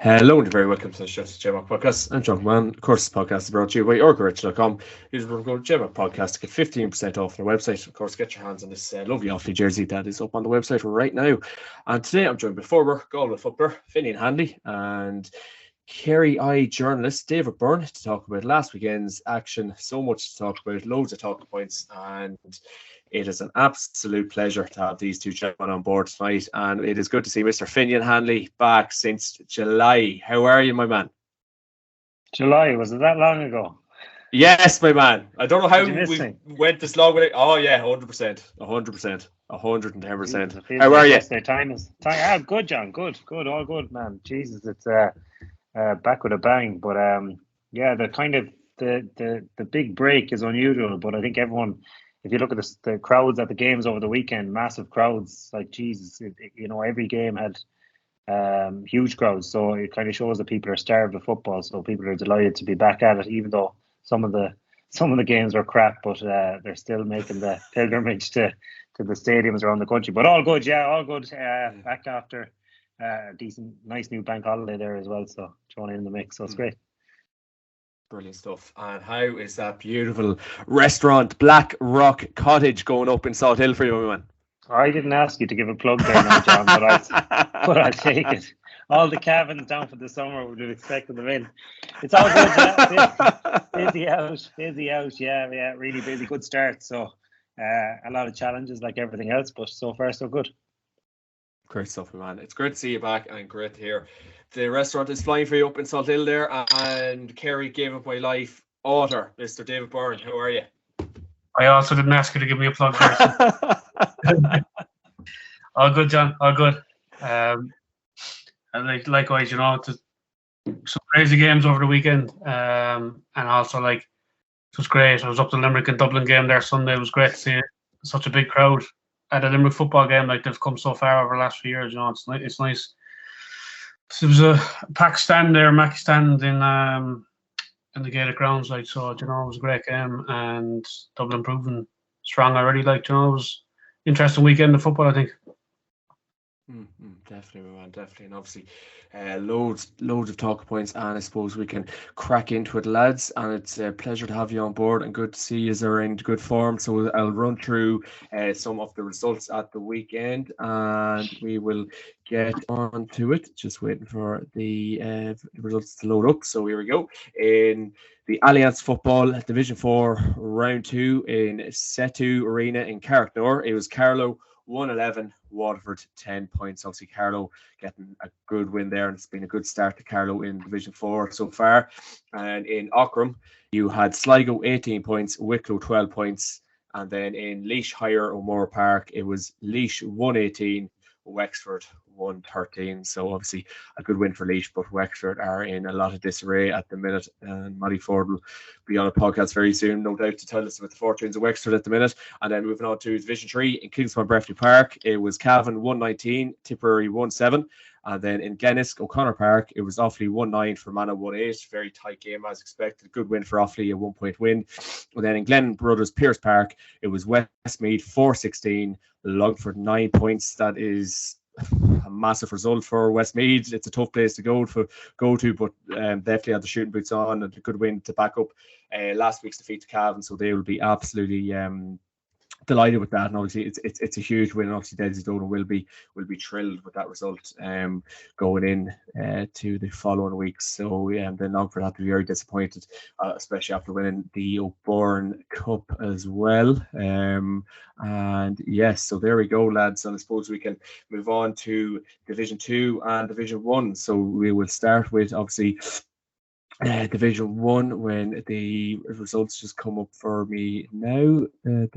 Hello and very welcome to the JMac podcast. I'm John Man. Of course, this podcast is brought to you by orgarich.com. Use the code JMac podcast to get 15% off their website. Of course, get your hands on this lovely Offaly jersey that is up on the website right now. And today I'm joined by former Galway footballer Finian Hanley and Kerry I journalist David Byrne to talk about last weekend's action. So much to talk about, loads of talking points, and it is an absolute pleasure to have these two gentlemen on board tonight. And it is good to see Mr. Finian Hanley back since July. How are you, my man? July, was it that long ago? Yes, my man. I don't know how we went this long with it. Oh, yeah, 100%. 110%. How are you? Time is good, John. Good. All good, man. Jesus, it's back with a bang. But yeah, the kind of the big break is unusual. But I think everyone, if you look at the crowds at the games over the weekend, massive crowds. Like Jesus, every game had huge crowds. So it kind of shows that people are starved of football. So people are delighted to be back at it, even though some of the games are crap, but they're still making the pilgrimage to the stadiums around the country. But all good, yeah, all good. Back after decent, nice new bank holiday there as well. So thrown in the mix, so it's great. Brilliant stuff. And how is that beautiful restaurant, Black Rock Cottage, going up in Salt Hill for you, my man? I didn't ask you to give a plug there now, John, but I'll take it. All the cabins down for the summer would have expected them in. It's all good, yeah. Busy out, yeah, really busy. Good start. So a lot of challenges like everything else, but so far so good. Great stuff, man. It's great to see you back and great to hear. The restaurant is flying for you up in Salt Hill there, and Kerry gave up my life. Author, Mr. David Byrne, how are you? I also didn't ask you to give me a plug there. All good, John. All good. And likewise, some crazy games over the weekend. And also, it was great. I was up to Limerick and Dublin game there Sunday. It was great to see such a big crowd at a Limerick football game. Like, they've come so far over the last few years. It's nice. There was a packed stand there, Mac stand in the gated grounds. It was a great game, and Dublin proving strong already. It was an interesting weekend of football, I think. Definitely, man, definitely. And obviously loads of talking points, and I suppose we can crack into it, lads. And it's a pleasure to have you on board and good to see you are in good form. So I'll run through some of the results at the weekend, and we will get on to it. Just waiting for the results to load up. So here we go. In the Alliance Football Division 4 Round 2 in Setu Arena in Carricknore, it was Carlow 111, Waterford 10 points. Obviously, Carlow getting a good win there, and it's been a good start to Carlow in Division 4 so far. And in Aughrim, you had Sligo 18 points, Wicklow 12 points, and then in Laois Higher O'Moore Park, it was Laois 118, Wexford 113. So obviously a good win for Laois, but Wexford are in a lot of disarray at the minute, and Matty Ford will be on a podcast very soon, no doubt, to tell us about the fortunes of Wexford at the minute. And then moving on to Division 3 in Kingspan Breffni Park, it was Cavan 119, Tipperary 17. And then in Glennisk O'Connor Park, it was Offaly 1-9 for Mana 1-8. Very tight game as expected. Good win for Offaly, a 1-point win. And then in Glenn Brothers Pierce Park, it was Westmeath 4-16, Longford 9 points. That is a massive result for Westmeath. It's a tough place to go to, but definitely had the shooting boots on and a good win to back up last week's defeat to Cavan. So they will be absolutely delighted with that, and obviously it's a huge win, and obviously Desi Dolan will be thrilled with that result going in to the following weeks. So then Longford had to be very disappointed, especially after winning the Byrne Cup as well. And yes, so there we go, lads, and I suppose we can move on to Division 2 and Division 1. So we will start with obviously Division 1 when the results just come up for me now. Where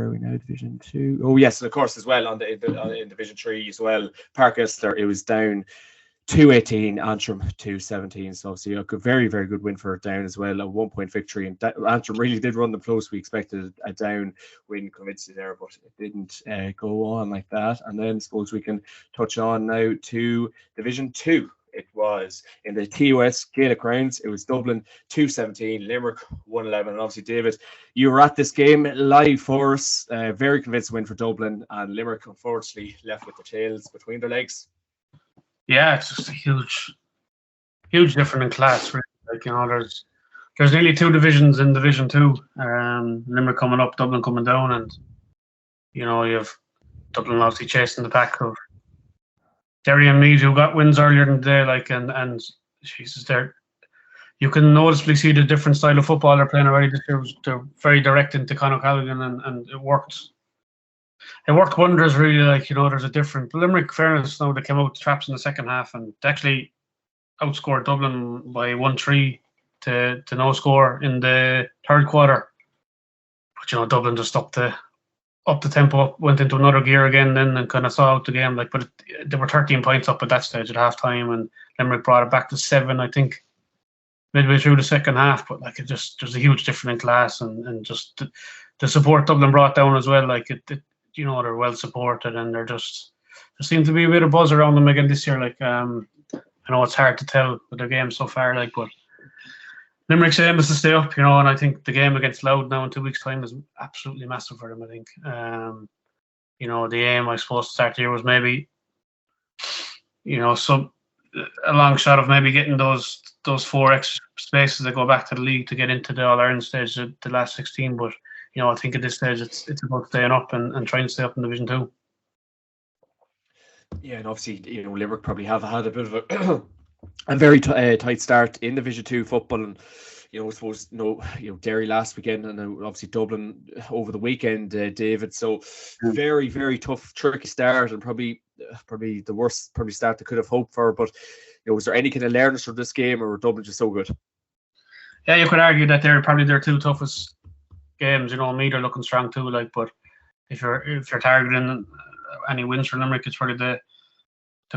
are we now? Division 2. Oh yes, and of course as well in Division 3 as well. Park Esther, it was down 2-18, Antrim 2-17. So obviously a very, very good win for Down as well. A 1-point victory, and Antrim really did run them close. We expected a Down win convincingly there, but it didn't go on like that. And then I suppose we can touch on now to Division 2. It was in the TOS Gaelic Rounds. It was Dublin 2-17, Limerick 1-11. And obviously, David, you were at this game live for us. Very convincing win for Dublin, and Limerick unfortunately left with their tails between their legs. Yeah, it's just a huge difference in class. Really. Like, there's nearly 2 divisions in Division 2. Limerick coming up, Dublin coming down, and you have Dublin obviously chasing the pack of Derry and Meath, who got wins earlier in the day. Like, and Jesus, you can noticeably see the different style of football they're playing already this year. They're very direct into Conor Callaghan, and it worked. It worked wonders, really. Like, there's a different Limerick. Fairness, now they came out traps in the second half and they actually outscored Dublin by 1-3 to no score in the third quarter. But Dublin just upped the tempo, went into another gear again, then and kind of saw out the game. Like, but they were 13 points up at that stage at half time, and Limerick brought it back to 7, I think, midway through the second half. But like, there's a huge difference in class, and just the support Dublin brought down as well. Like, they're well supported, and there seems to be a bit of buzz around them again this year. Like, I know it's hard to tell with their game so far, like, but Limerick's aim is to stay up, and I think the game against Louth now in 2 weeks' time is absolutely massive for them. I think, the aim, I suppose, to start the year was maybe, a long shot of maybe getting those 4 extra spaces that go back to the league to get into the All-Ireland stage, the last 16. But I think at this stage it's about staying up and trying to stay up in Division 2. Yeah, and obviously, Limerick probably have had a bit of a very tight start in Division 2 football, and I suppose Derry last weekend, and obviously Dublin over the weekend, David. So very, very tough, tricky start, and probably the worst start they could have hoped for. But was there any kind of learnings from this game, or were Dublin just so good? Yeah, you could argue that they're probably their 2 toughest games. Meath are looking strong too. Like, but if you're targeting any wins for Limerick, it's probably the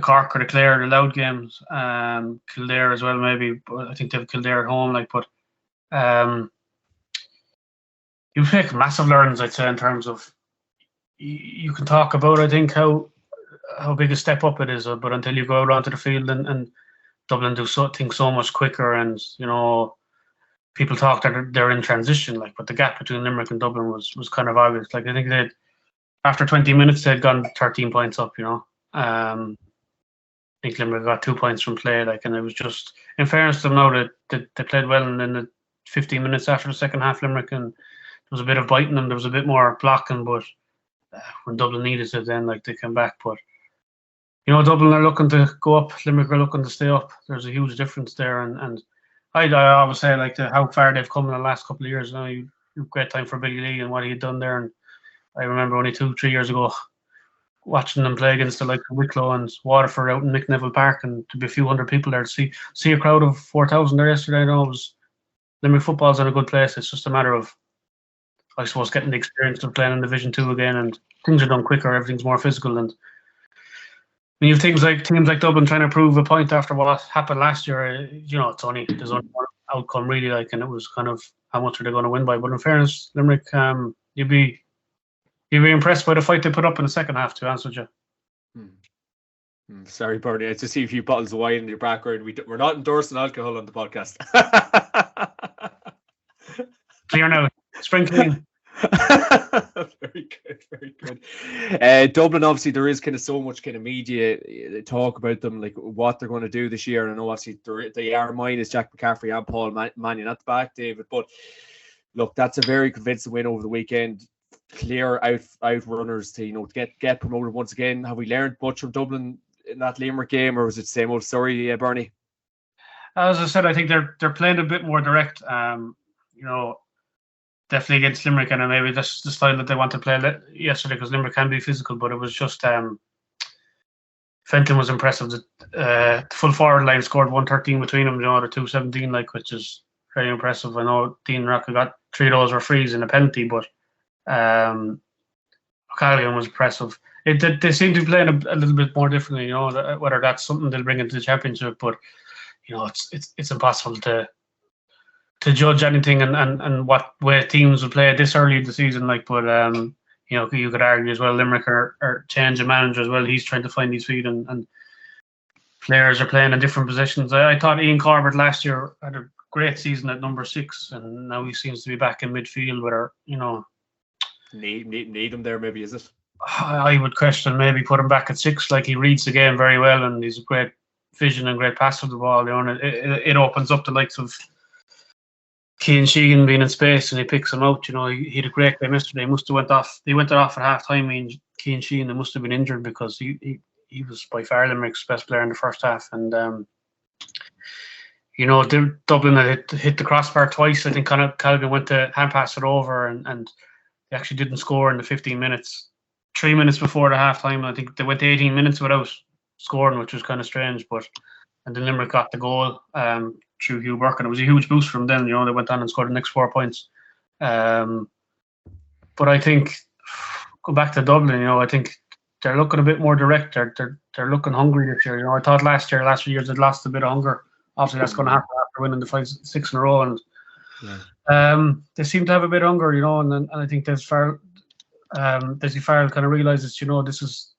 Cork or the Clare, the Louth games. Kildare as well, maybe. But I think they have Kildare at home. Like, but you pick massive learnings, I'd say, in terms of you can talk about, I think, how big a step up it is, but until you go out onto the field and Dublin do things so much quicker, and people talk that they're in transition, like, but the gap between Limerick and Dublin was kind of obvious. Like, I think after 20 minutes they'd gone 13 points up. I think Limerick got 2 points from play, like, and it was just, in fairness to them now, that they played well, and then the 15 minutes after the second half, Limerick, and there was a bit of biting them, there was a bit more blocking, but when Dublin needed it, then like they came back. But Dublin are looking to go up, Limerick are looking to stay up. There's a huge difference there, and I always say, like, how far they've come in the last couple of years. Great time for Billy Lee and what he had done there, and I remember only 2-3 years ago watching them play against the likes of Wicklow and Waterford out in Mick Neville Park, and to be a few hundred people there to see a crowd of 4,000 there yesterday. Limerick football's in a good place. It's just a matter of, I suppose, getting the experience of playing in Division 2 again, and things are done quicker, everything's more physical, and when you have teams like Dublin trying to prove a point after what happened last year, there's only one outcome really, like, and it was kind of how much are they going to win by. But in fairness, Limerick, you'd be impressed by the fight they put up in the second half, to answer you. Sorry, Byrne, I just see a few bottles of wine in your background. We're not endorsing alcohol on the podcast. Clear now, spring clean. Very good. Dublin, obviously, there is kind of so much kind of media talk about them, like what they're going to do this year. And I know, obviously, they are minus Jack McCaffrey and Paul Mannion at the back, David. But look, that's a very convincing win over the weekend. Clear outrunners to get promoted once again. Have we learned much from Dublin in that Limerick game, or was it the same old story, Bernie? As I said, I think they're playing a bit more direct. Definitely against Limerick, and maybe that's the style that they want to play yesterday, because Limerick can be physical, but it was just Fenton was impressive. The full forward line scored 113 between them, the 217, like, which is very impressive. I know Dean Rocker got 3 of those were frees and a penalty, but O'Callaghan was impressive. They seem to be playing a little bit more differently, whether that's something they'll bring into the championship, but it's impossible to judge anything and what way teams will play this early in the season, like, but you could argue as well Limerick are changing manager as well. He's trying to find his feet, and players are playing in different positions. I thought Ian Corbett last year had a great season at number 6, and now he seems to be back in midfield with her, need him there, maybe, is it? I would question maybe put him back at 6. Like, he reads the game very well, and he's a great vision and great passer of the ball. And it opens up the likes of Cian Sheehan being in space, and he picks him out. He had a great game yesterday. He must have went off. They went off at half time. Cian Sheehan must have been injured because he was by far Limerick's best player in the first half. And Dublin had hit the crossbar twice. I think Callaghan went to hand pass it over, and they actually didn't score in the 15 minutes. 3 minutes before the half time, I think they went 18 minutes without scoring, which was kind of strange. And then Limerick got the goal through Hugh Burke, and it was a huge boost from them. They went on and scored the next 4 points. But I think, go back to Dublin, I think they're looking a bit more direct. They're looking hungry this year. I thought last few years they'd lost a bit of hunger. Obviously, that's going to happen after winning the 5-6 in a row, and they seem to have a bit of hunger, and I think Dessie Farrell kind of realizes, this is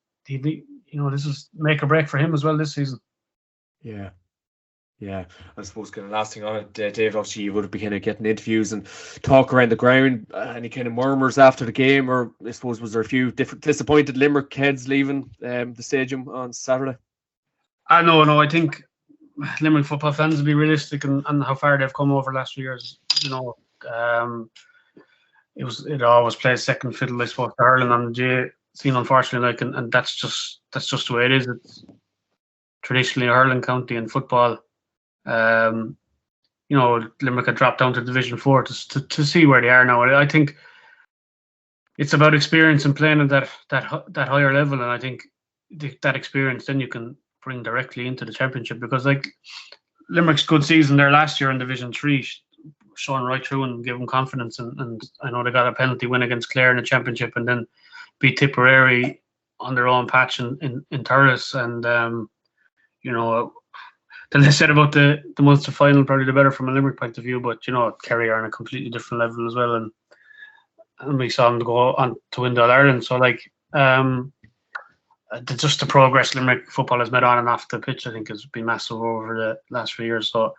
make or break for him as well this season. Yeah, I suppose kind of last thing on it, Dave, obviously you would have been kind of getting interviews and talk around the ground. Any kind of murmurs after the game, or I suppose was there a few different disappointed Limerick heads leaving the stadium on Saturday? No, I think Limerick football fans will be realistic and how far they've come over the last few years. It always plays second fiddle, I suppose, to hurling on the J scene, unfortunately. And that's just the way it is. It's traditionally a hurling county in football. Limerick had dropped down to Division 4 to see where they are now. I think it's about experience and playing at that higher level, and I think that experience then you can bring directly into the championship, because like Limerick's good season there last year in Division 3 shone right through and gave them confidence, and I know they got a penalty win against Clare in the championship and then beat Tipperary on their own patch in Thurles, and then they said about the Munster final, probably the better from a Limerick point of view, but Kerry are on a completely different level as well, and we saw them go on to win the All-Ireland. So just the progress Limerick football has made on and off the pitch, I think, has been massive over the last few years. So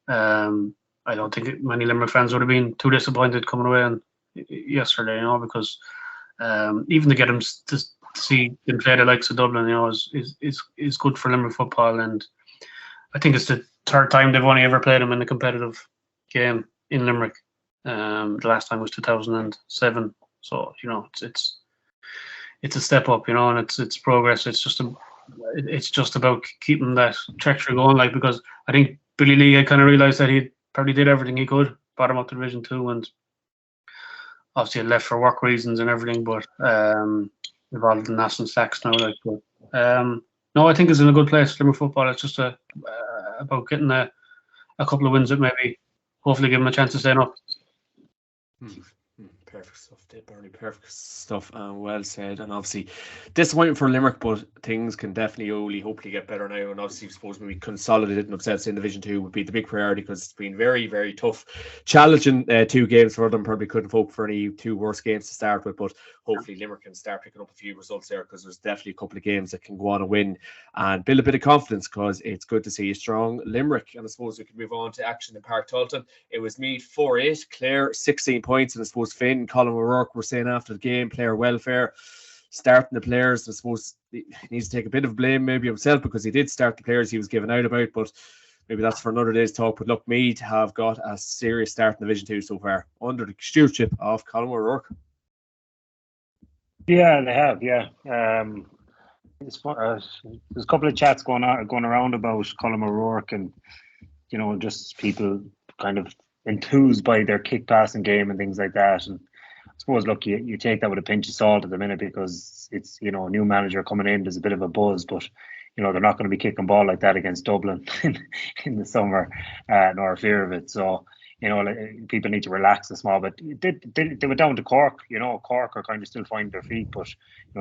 I don't think many Limerick fans would have been too disappointed coming away yesterday, because even to get them to see them play the likes of Dublin, is good for Limerick football. And I think it's the third time they've only ever played them in a competitive game in Limerick. The last time was 2007. So it's a step up, and it's progress. It's just about keeping that trajectory going, because I think Billy Lee had kind of realised that he probably did everything he could, brought him up to Division 2, and obviously had left for work reasons and everything, but involved in national stacks now. No, I think it's in a good place, Limerick football. It's just about getting a couple of wins that maybe hopefully give them a chance to stay up. Perfect stuff, Byrne. Perfect stuff, and well said. And obviously, disappointing for Limerick, but things can definitely only hopefully get better now. And obviously, I suppose maybe consolidating themselves in Division 2 would be the big priority, because it's been very, very tough, challenging 2 games for them. Probably couldn't hope for any 2 worse games to start with, but hopefully Limerick can start picking up a few results there, because there's definitely a couple of games that can go on and win and build a bit of confidence, because it's good to see a strong Limerick. And I suppose we can move on to action in Park Tulton. It was Meath 4-8, Clare 16 points, and I suppose Finn and Colin O'Rourke were saying after the game, player welfare, starting the players. I suppose he needs to take a bit of blame maybe himself, because he did start the players he was given out about, but maybe that's for another day's talk. But look, Meath have got a serious start in Division 2 so far under the stewardship of Colin O'Rourke. Yeah, they have. Yeah, there's a couple of chats going around about Colin O'Rourke, and just people kind of enthused by their kick passing game and things like that. And I suppose, look, you take that with a pinch of salt at the minute, because it's a new manager coming in. There's a bit of a buzz, but they're not going to be kicking ball like that against Dublin in the summer, nor fear of it. So people need to relax a small bit. They were down to Cork. Cork are kind of still finding their feet, but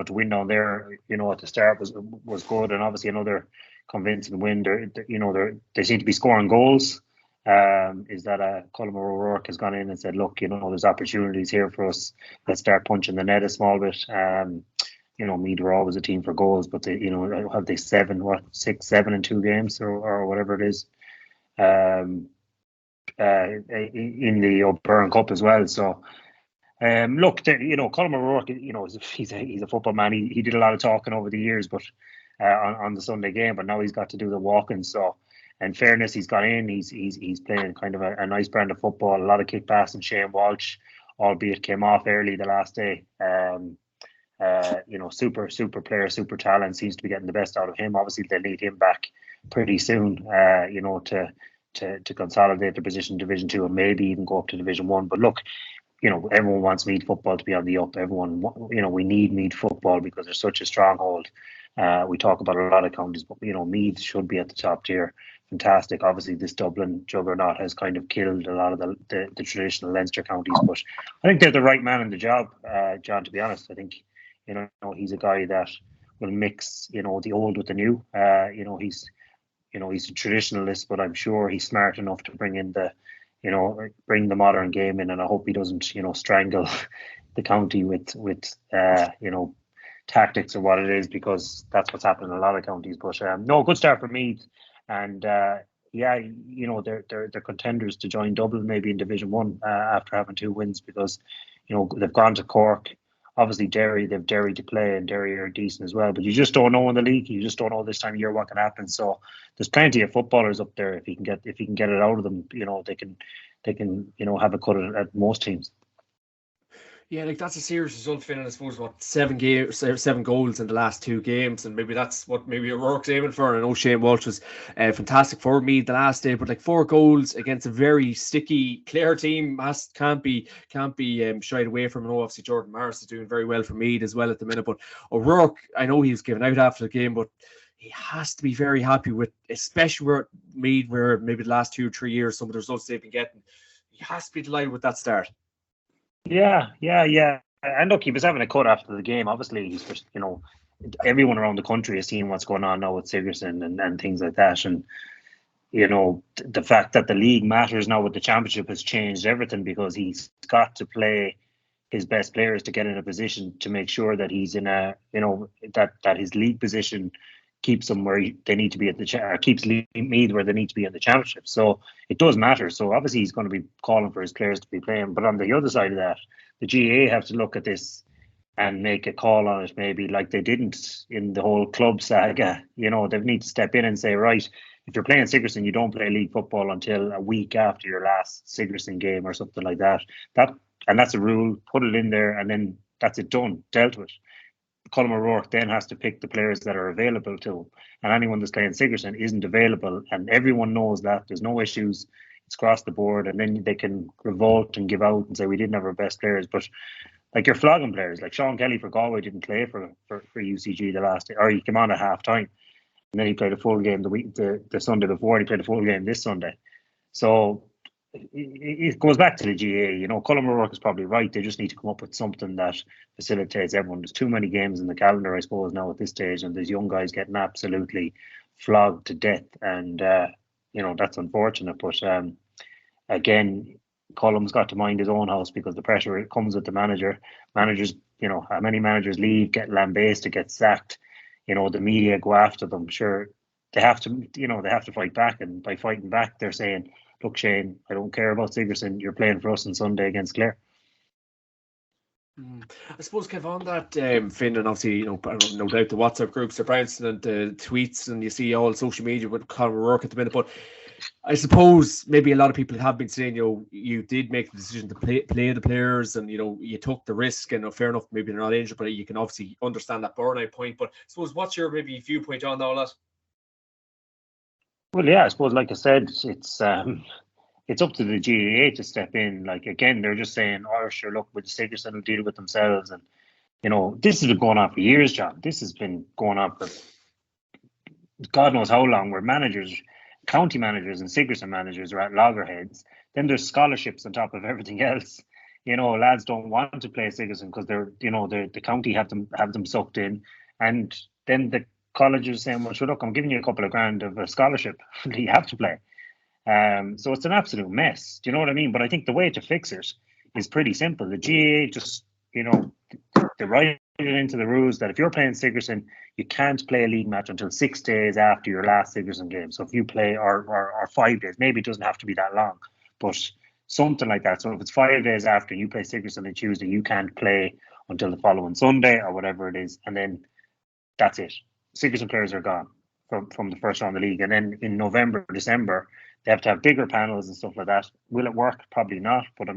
to win down there, at the start was good, and obviously another convincing win. They seem to be scoring goals. Is that Colin O'Rourke has gone in and said, look, there's opportunities here for us. Let's start punching the net a small bit. Meath were always a team for goals, but they, have they 6, 7 in 2 games or whatever it is. In the Byrne Cup as well. So Look, Colin O'Rourke, he's a football man. He did a lot of talking over the years, but on the Sunday game, but now he's got to do the walking. So, in fairness, he's got in. He's playing kind of a nice brand of football. A lot of kick pass and Shane Walsh, albeit came off early the last day. Super player, super talent. Seems to be getting the best out of him. Obviously, they'll need him back pretty soon. To consolidate their position in Division 2 and maybe even go up to Division 1. But look, everyone wants Meath football to be on the up. Everyone, we need Meath football because there's such a stronghold. We talk about a lot of counties, but Meath should be at the top tier. Fantastic. Obviously, this Dublin juggernaut has kind of killed a lot of the traditional Leinster counties, but I think they're the right man in the job, John. To be honest, I think he's a guy that will mix the old with the new. He's a traditionalist, but I'm sure he's smart enough to bring in bring the modern game in, and I hope he doesn't strangle the county with tactics or what it is, because that's what's happening in a lot of counties. But no, good start for Meath, and they're contenders to join Dublin maybe in Division 1 after having 2 wins, because they've gone to Cork. Obviously, they've Derry to play, and Derry are decent as well. But you just don't know in the league. You just don't know this time of year what can happen. So there's plenty of footballers up there. If you can get it out of them, they can have a cut at most teams. Yeah, like that's a serious result, Finn. I suppose 7 goals in the last 2 games, and maybe that's what O'Rourke's aiming for. And I know Shane Walsh was fantastic for me the last day, but 4 goals against a very sticky Clare team can't be shied away from. And obviously Jordan Morris is doing very well for Meath as well at the minute. But O'Rourke, I know he was given out after the game, but he has to be very happy with, especially where Meath, where maybe the last 2 or 3 years, some of the results they've been getting. He has to be delighted with that start. Yeah. And look, he was having a cut after the game. Obviously, he's just, everyone around the country has seen what's going on now with Sigerson and things like that. And, the fact that the league matters now with the championship has changed everything, because he's got to play his best players to get in a position to make sure that he's in a, that his league position keeps them where they need to be at keeps Meath where they need to be in the championship. So it does matter. So obviously he's going to be calling for his players to be playing. But on the other side of that, the GAA have to look at this and make a call on it, maybe like they didn't in the whole club saga. They need to step in and say, right, if you're playing Sigerson, you don't play league football until a week after your last Sigerson game or something like that. And that's a rule. Put it in there, and then that's it, done, dealt with. Colin O'Rourke then has to pick the players that are available to him, and anyone that's playing Sigerson isn't available, and everyone knows that. There's no issues. It's across the board, and then they can revolt and give out and say we didn't have our best players. But you're flogging players, like Sean Kelly for Galway didn't play for UCG the last day, or he came on at half time, and then he played a full game the Sunday before. He played a full game this Sunday. So it goes back to the GAA. Colin O'Rourke is probably right. They just need to come up with something that facilitates everyone. There's too many games in the calendar, I suppose, now at this stage, and there's young guys getting absolutely flogged to death, and that's unfortunate. But again, Colum's got to mind his own house, because the pressure it comes with the manager. Managers, how many managers leave, get lambasted, get sacked. The media go after them. Sure, they have to fight back, and by fighting back, they're saying, look, Shane, I don't care about Sigerson. You're playing for us on Sunday against Clare. I suppose, Kev, on that, Finn, and obviously, no doubt the WhatsApp groups are bouncing and the tweets, and you see all social media with Colin O'Rourke at the minute. But I suppose maybe a lot of people have been saying, you did make the decision to play the players, and you took the risk, and fair enough, maybe they're not injured, but you can obviously understand that burnout point. But I suppose, what's your maybe viewpoint on all that? Well, yeah, I suppose, like I said, it's up to the GAA to step in. Like, again, they're just saying, oh, sure, look, with the Sigerson will deal with themselves. And, this has been going on for years, John. This has been going on for God knows how long, where county managers and Sigerson managers are at loggerheads. Then there's scholarships on top of everything else. Lads don't want to play Sigerson because the county have them sucked in. And then the colleges saying, well, sure, look, I'm giving you a couple of grand of a scholarship. You have to play. So it's an absolute mess. Do you know what I mean? But I think the way to fix it is pretty simple. The GAA just, they write it into the rules that if you're playing Sigerson, you can't play a league match until 6 days after your last Sigerson game. So if you play, or 5 days, maybe it doesn't have to be that long, but something like that. So if it's 5 days after you play Sigerson on Tuesday, you can't play until the following Sunday or whatever it is, and then that's it. Sigerson players are gone from the first round of the league, and then in November, December, they have to have bigger panels and stuff like that. Will it work? Probably not. But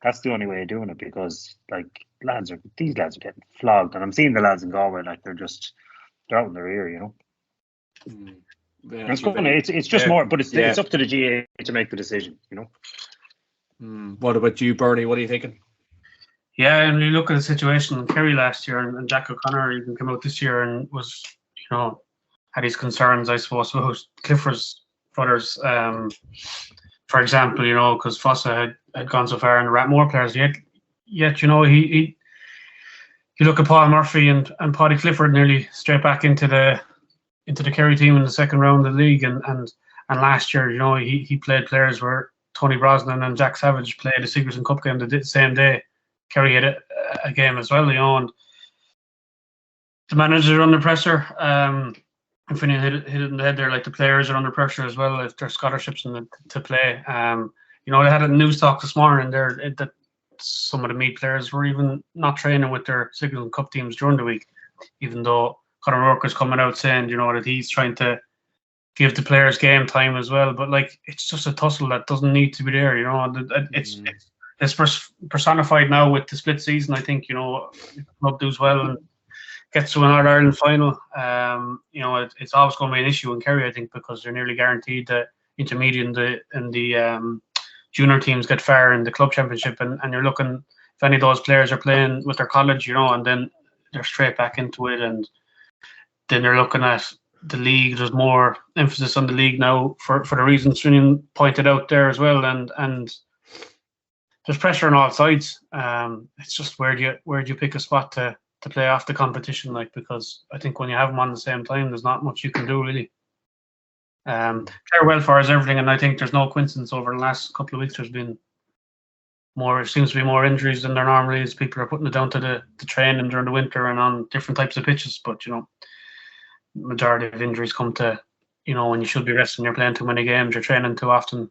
that's the only way of doing it, because like these lads are getting flogged, and I'm seeing the lads in Galway, like they're out in their ear, you know. Yeah, it's just more, but it's up to the GA to make the decision, you know. What about you, Bernie? What are you thinking? Yeah, and you look at the situation in Kerry last year, and Jack O'Connor even came out this year and was, had his concerns, I suppose, about Clifford's brothers. For example, because Fossa had gone so far and there were more players. Yet, he you look at Paul Murphy and Paddy Clifford nearly straight back into the Kerry team in the second round of the league, and last year, he played players where Tony Brosnan and Jack Savage played the Sigerson Cup game the same day. Kerry had a game as well, and the managers are under pressure. And Finian hit it in the head there. Like, the players are under pressure as well if there's scholarships to play. They had a news talk this morning there that some of the meat players were even not training with their Sigerson Cup teams during the week, even though Conor O'Rourke is coming out saying, that he's trying to give the players game time as well. But like, it's just a tussle that doesn't need to be there. It's personified now with the split season. I think, if the club does well and gets to an All-Ireland final, it's always going to be an issue in Kerry, I think, because they're nearly guaranteed the intermediate and the junior teams get far in the club championship, and you're looking, if any of those players are playing with their college, and then they're straight back into it, and then they're looking at the league. There's more emphasis on the league now for the reasons Finian pointed out there as well, and there's pressure on all sides. It's just where do you pick a spot to play off the competition, because I think when you have them on the same time, there's not much you can do really. Player welfare is everything, and I think there's no coincidence over the last couple of weeks. There's been seems to be more injuries than there normally is. People are putting it down to the training during the winter and on different types of pitches, but majority of injuries come to when you should be resting, you're playing too many games, you're training too often.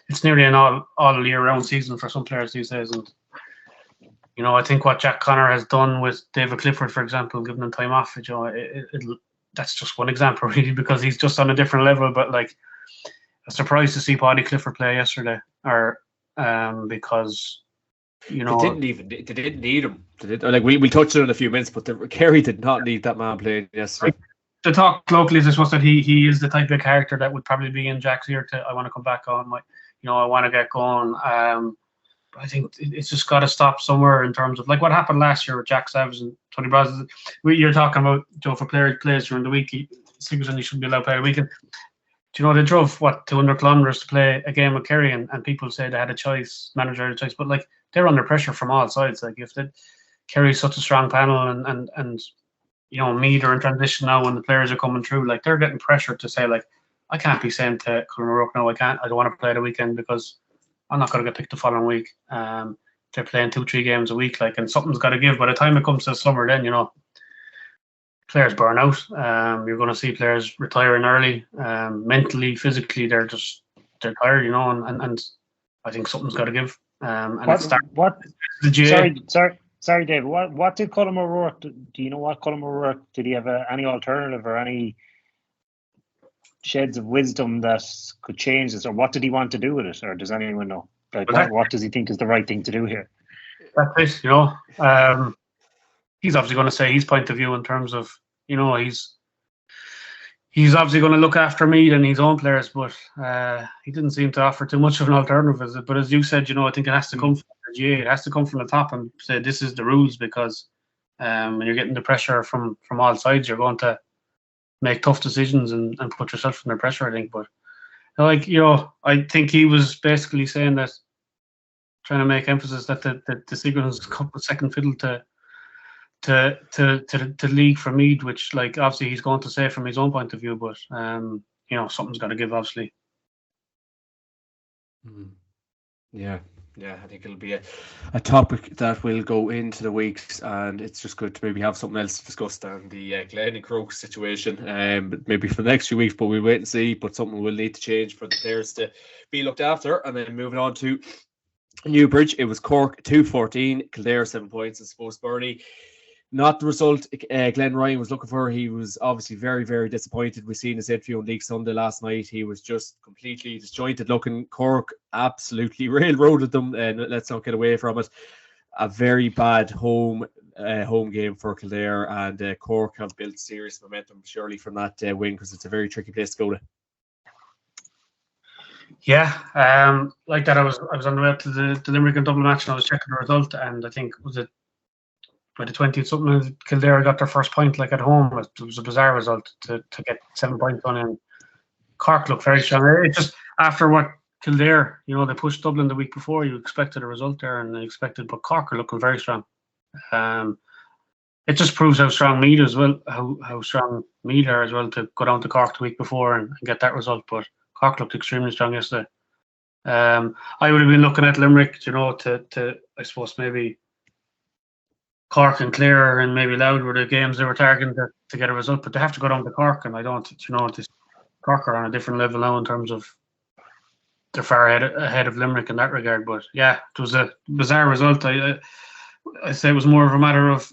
It's nearly an all year round season for some players these days, and I think what Jack Connor has done with David Clifford, for example, giving him time off, that's just one example really, because he's just on a different level. But like, a surprise to see Paddy Clifford play yesterday, or because they didn't need him. Like, we touched on it in a few minutes, but Kerry did not need that man playing yesterday. The talk locally is, I suppose, that he is the type of character that would probably be in Jack's ear I want to come back on, I want to get going. I think it's just got to stop somewhere in terms of like what happened last year with Jack Savage and Tony Brosnan. You're talking about, if a player plays during the week, Sigerson, he shouldn't be allowed to play a weekend. They drove 200 kilometres to play a game with Kerry, and people say they had a choice, manager had a choice, but like, they're under pressure from all sides. Like, if Kerry's such a strong panel, and Meath are in transition now when the players are coming through, like, they're getting pressure to say, like, I can't be saying to Conor O'Rourke, no, I don't want to play the weekend because I'm not going to get picked the following week. They're playing 2-3 games a week, like, and something's got to give. By the time it comes to summer, then players burn out. You're going to see players retiring early. Mentally, physically, they're tired, and I think something's got to give. Sorry, David. What did Colm O'Rourke? Do you know what Colm O'Rourke? Did he have any alternative or any sheds of wisdom that could change this, or what did he want to do with it, or does anyone know? Like, what does he think is the right thing to do here? That's it, he's obviously going to say his point of view in terms of, he's obviously going to look after Meath and his own players, but he didn't seem to offer too much of an alternative. But as you said, I think it has to come from the GA. It has to come from the top and say this is the rules, because when you're getting the pressure from all sides, you're going to make tough decisions and put yourself under pressure, I think. But I think he was basically saying that, trying to make emphasis that the Sigerson's Cup was second fiddle to league for Meath, which, like, obviously he's going to say from his own point of view, but something's got to give, obviously. Yeah, Yeah, I think it'll be a topic that will go into the weeks, and it's just good to maybe have something else to discuss than the Glen and Croke situation. Maybe for the next few weeks, but we'll wait and see. But something will need to change for the players to be looked after. And then moving on to Newbridge, it was Cork 2-14, Kildare 7 points. I suppose Byrne, not the result Glenn Ryan was looking for. He was obviously very, very disappointed. We seen his interview on League Sunday last night. He was just completely disjointed looking. Cork absolutely railroaded them, and let's not get away from it. A very bad home game for Kildare, and Cork have built serious momentum surely from that win, because it's a very tricky place to go to. Yeah, like that. I was on the way up to the Limerick and Dublin match, and I was checking the result, and I think was it by the 20th something, Kildare got their first point like at home. It was a bizarre result to get 7 points on, and Cork looked very strong. It just, after what Kildare, they pushed Dublin the week before, you expected a result there, and they expected, but Cork are looking very strong. It just proves how strong Meath as well, how strong Meath are as well, to go down to Cork the week before and get that result. But Cork looked extremely strong yesterday. I would have been looking at Limerick, to I suppose maybe Cork and Clare and maybe Louth were the games they were targeting to get a result, but they have to go down to Cork, and I don't, Cork are on a different level now in terms of they're far ahead of Limerick in that regard. But yeah, it was a bizarre result. I say it was more of a matter of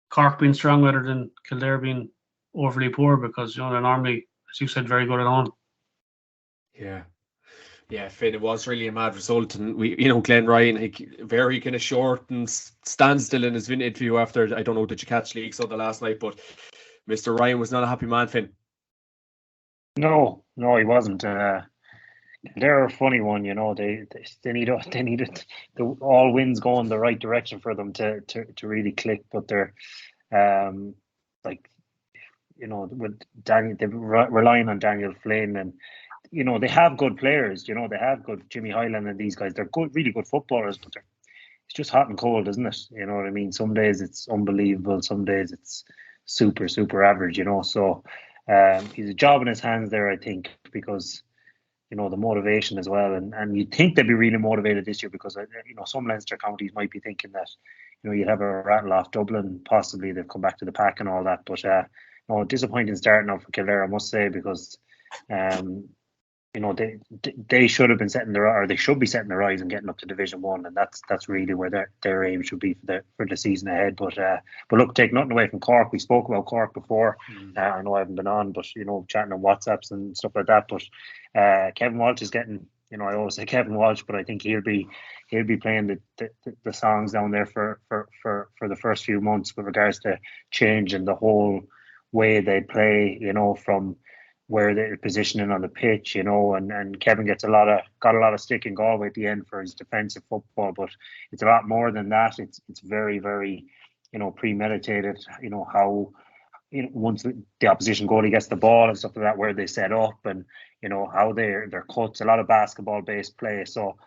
Cork being strong rather than Kildare being overly poor, because they're normally, as you said, very good at home. Yeah, Finn, it was really a mad result, and we, Glenn Ryan, very kind of short and standstill in his interview after. I don't know, did you catch League Sunday last night? But Mr. Ryan was not a happy man, Finn. No, he wasn't. They're a funny one, They need all wins going the right direction for them to really click. But they're with Daniel, they're relying on Daniel Flynn, and they have good players. They have good Jimmy Hyland and these guys. They're good, really good footballers, but it's just hot and cold, isn't it? You know what I mean? Some days it's unbelievable. Some days it's super, super average. So he's a job in his hands there, I think, because the motivation as well, and you'd think they'd be really motivated this year, because some Leinster counties might be thinking that you'd have a rattle off Dublin, possibly they've come back to the pack and all that. But no, disappointing start now for Kildare, I must say, because they should have been they should be setting their eyes and getting up to Division 1, and that's really where their aim should be for the season ahead. But look, take nothing away from Cork. We spoke about Cork before. I know I haven't been on, but chatting on WhatsApps and stuff like that. But Kevin Walsh is getting, I always say Kevin Walsh, but I think he'll be playing the songs down there for the first few months with regards to changing the whole way they play. From where they're positioning on the pitch, and Kevin got a lot of stick in Galway at the end for his defensive football, but it's a lot more than that. It's very, very, premeditated. How once the opposition goalie gets the ball and stuff like that, where they set up, and how their cuts, a lot of basketball based play. So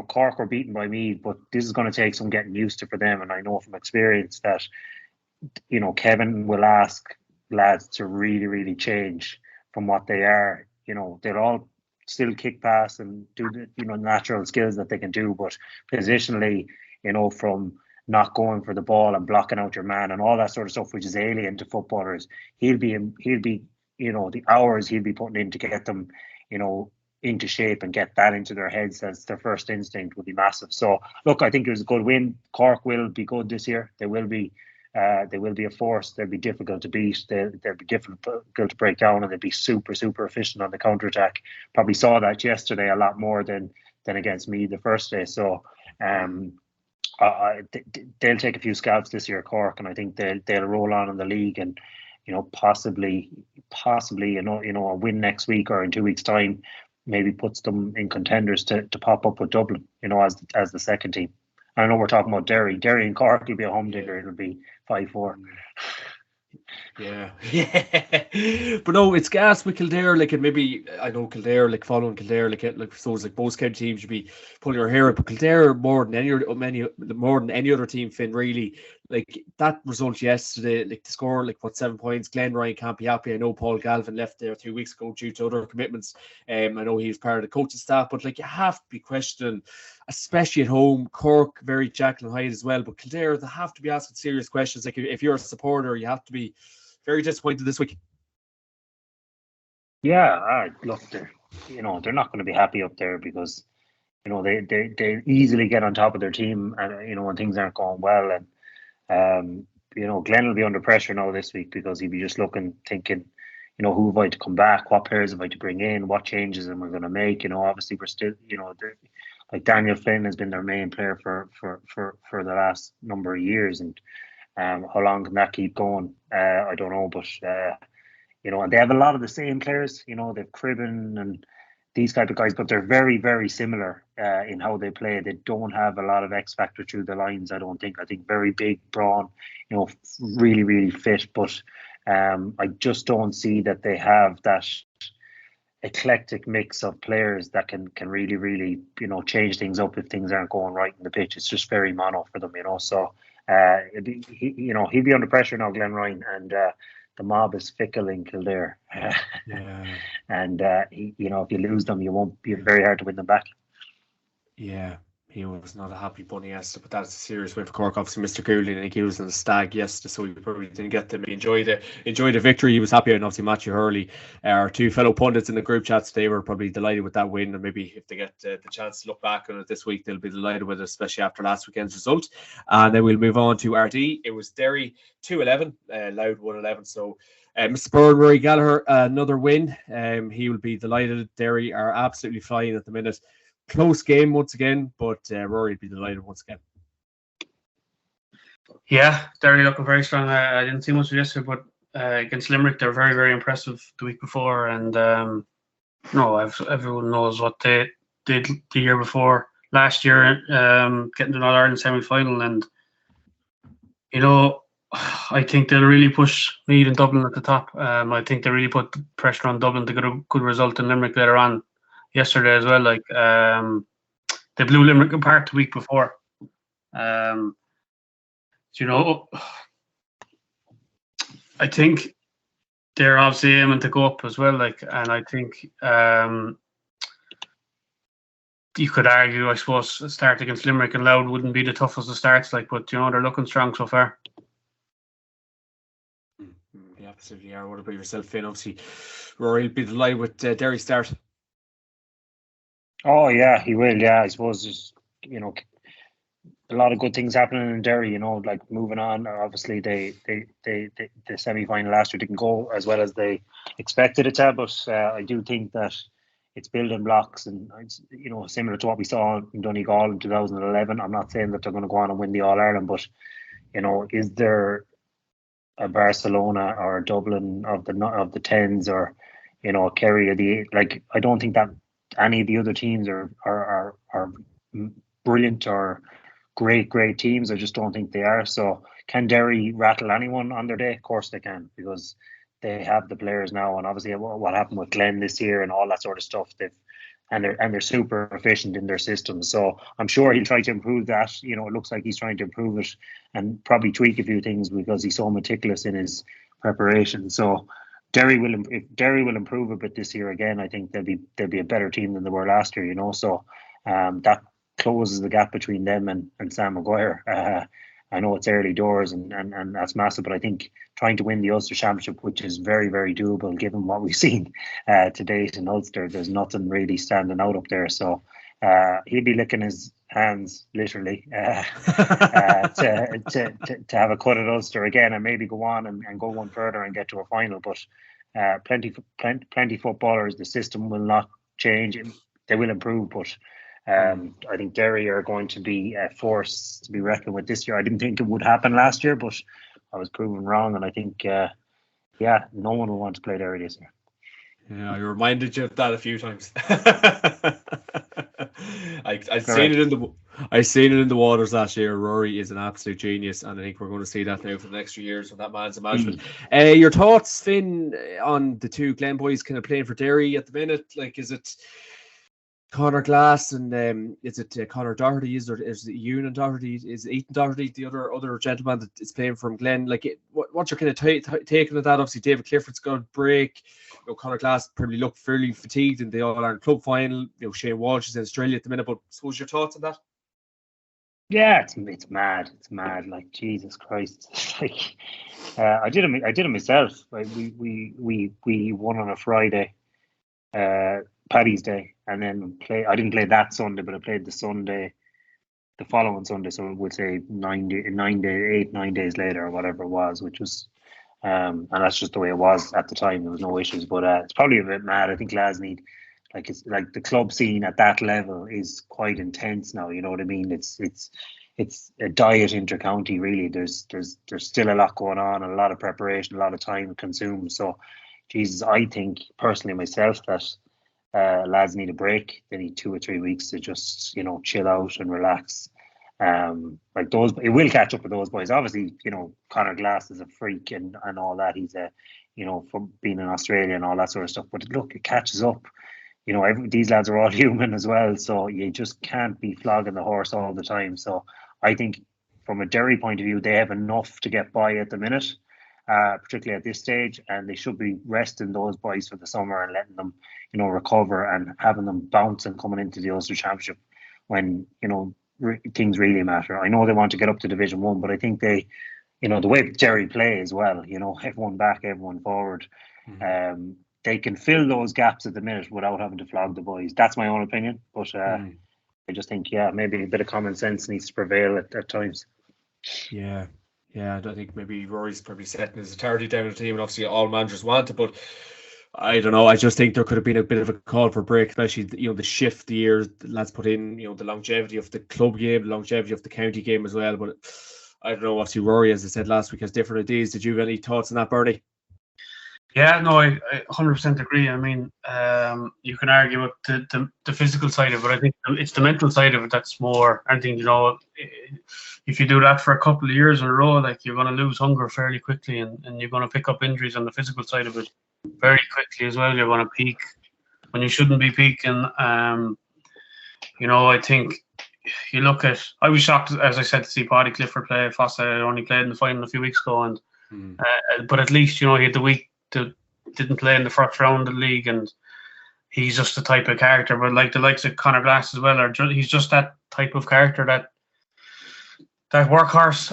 Cork were beaten by Meath, but this is going to take some getting used to for them, and I know from experience that Kevin will ask lads to really, really change from what they are. They'll all still kick past and do the natural skills that they can do, but positionally, from not going for the ball and blocking out your man and all that sort of stuff, which is alien to footballers, he'll be the hours he'll be putting in to get them into shape and get that into their heads as their first instinct will be massive. So look, I think it was a good win. Cork will be good this year. They will be a force. They'll be difficult to beat. They'll be difficult to break down, and they'll be super, super efficient on the counter attack. Probably saw that yesterday a lot more than against me the first day. So they'll take a few scalps this year, Cork, and I think they'll roll on in the league, and possibly a win next week or in 2 weeks' time maybe puts them in contenders to pop up with Dublin, as the second team. I know we're talking about Derry. Derry and Cork will be a humdinger. It'll be 5-4. Yeah. But no, it's gas with Kildare. Like, and maybe I know Kildare, like following Kildare, like so it's like both county teams should be pulling your hair out. But Kildare more than any other team, Finn, really like that result yesterday, like to score like 7 points, Glenn Ryan can't be happy. I know Paul Galvin left there 2 weeks ago due to other commitments. I know he was part of the coaching staff, but like you have to be questioning, especially at home. Cork very Jekyll and Hyde as well, but Kildare, they have to be asking serious questions. Like if you're a supporter, you have to be very disappointed this week. Yeah, look, they're not going to be happy up there because they easily get on top of their team, and when things aren't going well, and Glenn will be under pressure now this week because he'll be just looking, thinking, who have I to come back, what players have I to bring in, what changes am I going to make? Obviously we're still, like Daniel Flynn has been their main player for the last number of years, and how long can that keep going? I don't know, but and they have a lot of the same players. They've Cribben and these type of guys, but they're very, very similar in how they play. They don't have a lot of X factor through the lines. I don't think. I think very big, brawn, really, really fit. But I just don't see that they have that eclectic mix of players that can really, really, change things up if things aren't going right in the pitch. It's just very mono for them, So he'll be under pressure now, Glenn Ryan, and the mob is fickle in Kildare. Yeah. And if you lose them, you won't be very hard to win them back. Yeah, he was not a happy bunny yesterday, but that's a serious win for Cork. Obviously, Mr. Cooley, I think he was in the stag yesterday, so he probably didn't get to enjoy the victory. He was happy, and obviously Matthew Hurley, our two fellow pundits in the group chats, they were probably delighted with that win, and maybe if they get the chance to look back on it this week, they'll be delighted with it, especially after last weekend's result. And then we'll move on to RD. It was Derry 2-11, Loud 1-11. So Mr. Byrne, Rory Gallagher, another win. He will be delighted. Derry are absolutely flying at the minute. Close game once again, but Rory would be delighted once again. Yeah, Derry looking very strong. I didn't see much of yesterday, but against Limerick, they're very, very impressive the week before. And everyone knows what they did the year before, last year, getting to the All-Ireland semi-final. And, I think they'll really push Meath and Dublin at the top. I think they really put pressure on Dublin to get a good result in Limerick later on yesterday as well. Like they blew Limerick apart the week before. I think they're obviously aiming to go up as well. Like, and I think you could argue, I suppose, a start against Limerick and Louth wouldn't be the toughest of starts. Like, but they're looking strong so far. Yeah, absolutely are. What about yourself, Finn? Obviously, Rory will be delighted with Derry's start. Oh yeah, he will. Yeah, I suppose just a lot of good things happening in Derry. Like moving on. Obviously, the semi-final last year didn't go as well as they expected it to, but I do think that it's building blocks, and similar to what we saw in Donegal in 2011. I'm not saying that they're going to go on and win the All Ireland, but is there a Barcelona or a Dublin of the tens, or a Kerry or the like? I don't think that any of the other teams are brilliant or great teams. I just don't think they are. So can Derry rattle anyone on their day? Of course they can, because they have the players now, and obviously what happened with Glenn this year and all that sort of stuff. They're super efficient in their system. So I'm sure he'll try to improve that. It looks like he's trying to improve it and probably tweak a few things because he's so meticulous in his preparation. So if Derry will improve a bit this year again, I think they'll be a better team than they were last year. So that closes the gap between them and Sam Maguire. I know it's early doors and that's massive, but I think trying to win the Ulster Championship, which is very, very doable given what we've seen to date in Ulster, there's nothing really standing out up there. So he'll be licking his hands literally to have a cut at Ulster again and maybe go on and go one further and get to a final. But plenty footballers, the system will not change. They will improve, but I think Derry are going to be a force to be reckoned with this year. I didn't think it would happen last year, but I was proven wrong, and I think no one will want to play Derry this year. Yeah, I reminded you of that a few times. I've seen it in the waters last year. Rory is an absolute genius, and I think we're going to see that now for the next few years when that man's in management. Your thoughts, Finn, on the two Glen boys kind of playing for Derry at the minute? Like, is it Conor Glass and is it Conor Doherty? Is it Ewan Doherty? Is it Ethan Doherty the other gentleman that is playing from Glen? Like, what's your kind of taking of that? Obviously, David Clifford's got a break. Conor Glass probably looked fairly fatigued in the All-Ireland Club final. Shane Walsh is in Australia at the minute. But I suppose your thoughts on that? Yeah, it's mad. It's mad. Like, Jesus Christ. Like, I did it myself. Like, we won on a Friday, Paddy's Day, and then I didn't play that Sunday, but I played the following Sunday. So we'll say 9 days later or whatever it was, which was, and that's just the way it was at the time. There was no issues, but it's probably a bit mad. I think lads need, like, it's like the club scene at that level is quite intense now. You know what I mean? It's a diet inter-county, really. There's still a lot going on, a lot of preparation, a lot of time consumed. So, Jesus, I think personally myself that lads need a break. They need 2 or 3 weeks to just, chill out and relax. Like those, it will catch up with those boys. Obviously, Conor Glass is a freak and all that. He's from being in Australia and all that sort of stuff. But look, it catches up. These lads are all human as well. So you just can't be flogging the horse all the time. So I think from a Derry point of view, they have enough to get by at the minute. Particularly at this stage, and they should be resting those boys for the summer and letting them, recover and having them bounce and coming into the Ulster Championship when, things really matter. I know they want to get up to Division 1, but I think they, the way Derry play as well, everyone back, everyone forward, they can fill those gaps at the minute without having to flog the boys. That's my own opinion, but I just think, maybe a bit of common sense needs to prevail at times. Yeah, I don't think maybe Rory's probably setting his authority down the team, and obviously all managers want it, but I don't know. I just think there could have been a bit of a call for a break, especially the shift, the years the lads put in, the longevity of the club game, the longevity of the county game as well. But I don't know. Obviously, Rory, as I said last week, has different ideas. Did you have any thoughts on that, Bernie? Yeah, no, I 100% agree. I mean, you can argue with the physical side of it, but I think it's the mental side of it that's more. I think, if you do that for a couple of years in a row, like, you're going to lose hunger fairly quickly, and you're going to pick up injuries on the physical side of it very quickly as well. You're going to peak when you shouldn't be peaking. I think you look at. I was shocked, as I said, to see Paddy Clifford play. Fossa only played in the final a few weeks ago, and but at least he had the week to didn't play in the first round of the league, and he's just the type of character. But like the likes of Conor Glass as well, he's just that type of character, that workhorse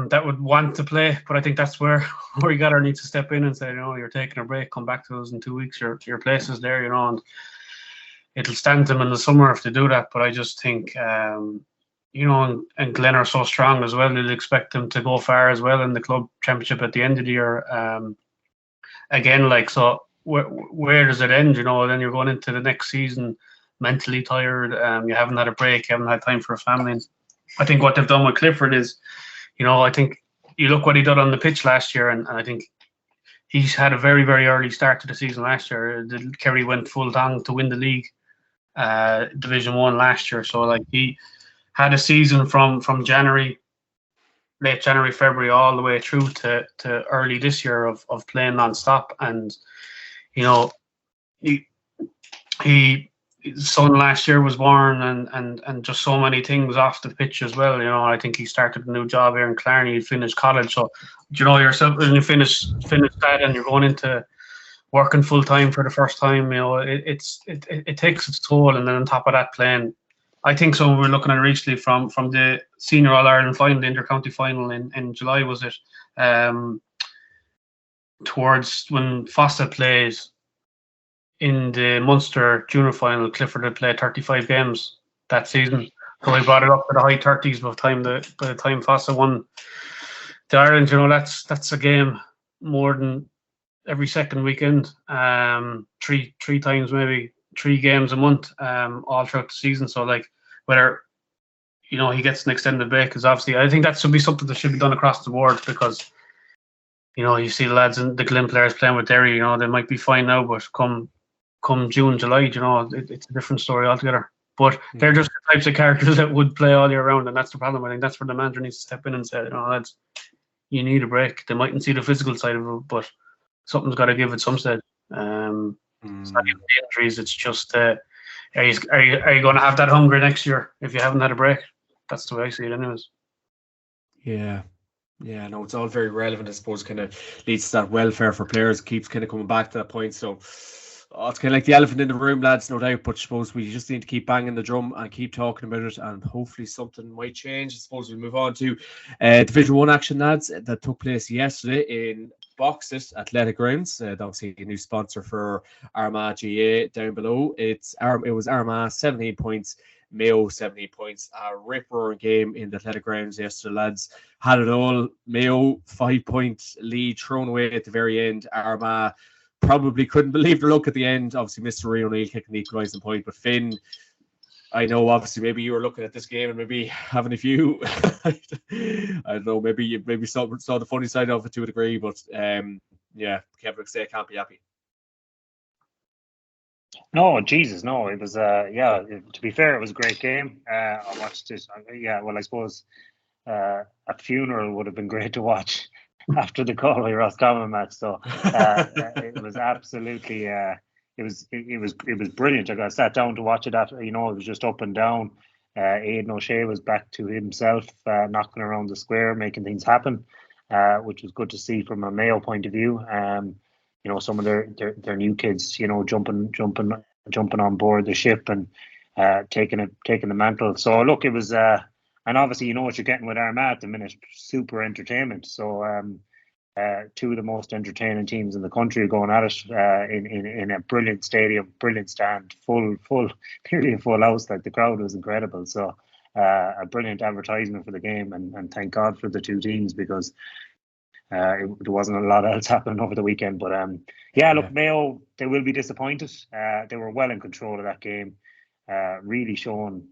that would want to play. But I think that's where Gather needs to step in and say, you're taking a break, come back to us in 2 weeks. Your place is there, and it'll stand them in the summer if they do that. But I just think, and Glen are so strong as well. They'll expect them to go far as well in the club championship at the end of the year. Again, like, so where does it end? Then you're going into the next season mentally tired. You haven't had a break, you haven't had time for a family. And I think what they've done with Clifford is, I think you look what he did on the pitch last year, and I think he's had a very, very early start to the season last year. Kerry went full time to win the league, Division 1 last year. So, like, he had a season from January, late January, February, all the way through to early this year of playing non-stop. And, his son last year was born, and just so many things off the pitch as well. I think he started a new job here in Clarny. He finished college. So, yourself, when you finish that and you're going into working full time for the first time, it takes its toll. And then on top of that, playing, I think so. We're looking at it recently from the Senior All-Ireland final, the inter-county final in July, was it? Towards when Fossa plays in the Munster Junior final, Clifford had played 35 games that season. So we brought it up to the high 30s by the time Fossa won the Ireland. That's a game more than every second weekend. Three times, maybe 3 games a month, all throughout the season. So, like, whether he gets an extended break is obviously, I think that should be something that should be done across the board, because you see the lads and the Glen players playing with Derry. They might be fine now, but come June, July, it's a different story altogether. But they're just the types of characters that would play all year round, and that's the problem. I think that's where the manager needs to step in and say, lads, you need a break. They mightn't see the physical side of it, but something's got to give at some stage. It's not even the injuries. It's just are you going to have that hunger next year if you haven't had a break? That's the way I see it, anyways. Yeah. Yeah, no, it's all very relevant. I suppose kind of leads to that welfare for players, keeps kind of coming back to that point. So it's kind of like the elephant in the room, lads, no doubt. But I suppose we just need to keep banging the drum and keep talking about it, and hopefully something might change. I suppose we move on to Division 1 action, lads, that took place yesterday in Boxit Athletic Grounds. Obviously a new sponsor for Armagh GA down below. It was Armagh 17 points, Mayo 17 points. A rip-roaring game in the Athletic Grounds yesterday, lads. Had it all. Mayo 5-point lead thrown away at the very end. Armagh probably couldn't believe their luck at the end. Obviously, Mr. Ray O'Neill kicking the equalising point. But Finn, I know obviously maybe you were looking at this game and maybe having a few, I don't know, maybe you saw the funny side of it to a degree. But yeah, Kevin McStay can't be happy. No, Jesus, no. It was, to be fair, it was a great game. I watched it. Yeah, well, I suppose a funeral would have been great to watch after the Galway Roscommon match. So it was absolutely, it was brilliant. I got sat down to watch it after, it was just up and down. Aidan O'Shea was back to himself, knocking around the square, making things happen, which was good to see from a Mayo point of view. Some of their new kids, jumping on board the ship and taking the mantle. So look, it was, and obviously you know what you're getting with Armagh at the minute, super entertainment. So two of the most entertaining teams in the country are going at it in a brilliant stadium, brilliant stand, full, nearly a full house. Like the crowd was incredible. So a brilliant advertisement for the game, and thank God for the two teams, because there wasn't a lot else happening over the weekend. But look, Mayo, they will be disappointed. They were well in control of that game. Really showed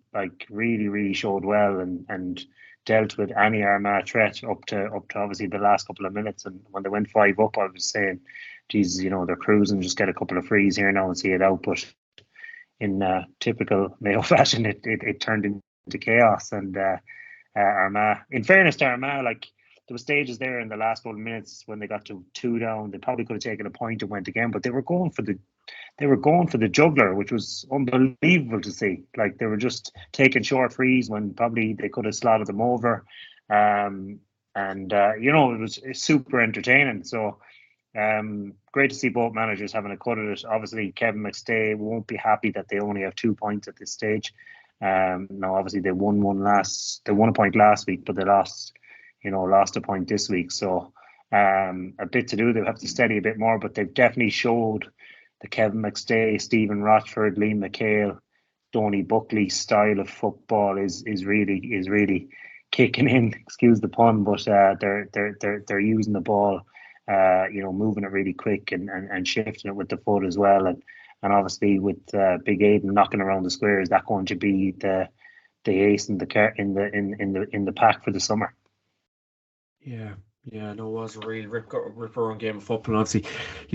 well and dealt with any Armagh threat up to obviously the last couple of minutes. And when they went 5 up, I was saying, Jesus, they're cruising, just get a couple of frees here now and see it out. But in typical Mayo fashion, it turned into chaos. And Armagh, in fairness to Armagh, like, there were stages there in the last couple of minutes when they got to 2 down. They probably could have taken a point and went again, but they were going for the juggler, which was unbelievable to see. Like, they were just taking short frees when probably they could have slotted them over. It was super entertaining. So great to see both managers having a cut at it. Obviously, Kevin McStay won't be happy that they only have 2 points at this stage. Now, obviously, they won a point last week, but they lost a point this week. So a bit to do. They'll have to steady a bit more, but they've definitely showed the Kevin McStay, Stephen Rochford, Liam McHale, Donny Buckley style of football is really kicking in. Excuse the pun, but they're using the ball, moving it really quick and shifting it with the foot as well. And obviously with Big Aidan knocking around the square, is that going to be the ace in the pack for the summer? Yeah, no, it was a really rip-roaring game of football. And obviously,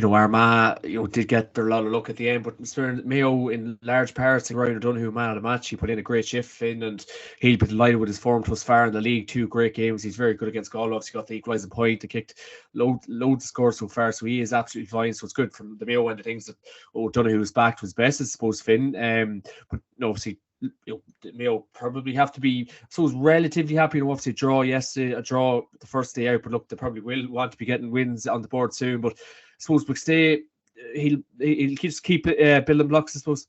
Armagh, did get their lot of luck at the end, but Mayo, in large parts, Ryan O'Donoghue, man of the match, he put in a great shift in, and he'll be delighted with his form thus far in the league. 2 great games. He's very good against Galway. Obviously got the equalising point. They kicked loads of scores so far, so he is absolutely fine. So it's good from the Mayo end of things that O'Donoghue's back to his best, I suppose, Finn. But obviously, Mayo probably have to be, I suppose, relatively happy to obviously draw yesterday, a draw the first day out, but look, they probably will want to be getting wins on the board soon. But I suppose McStay, he'll just keep building blocks, I suppose.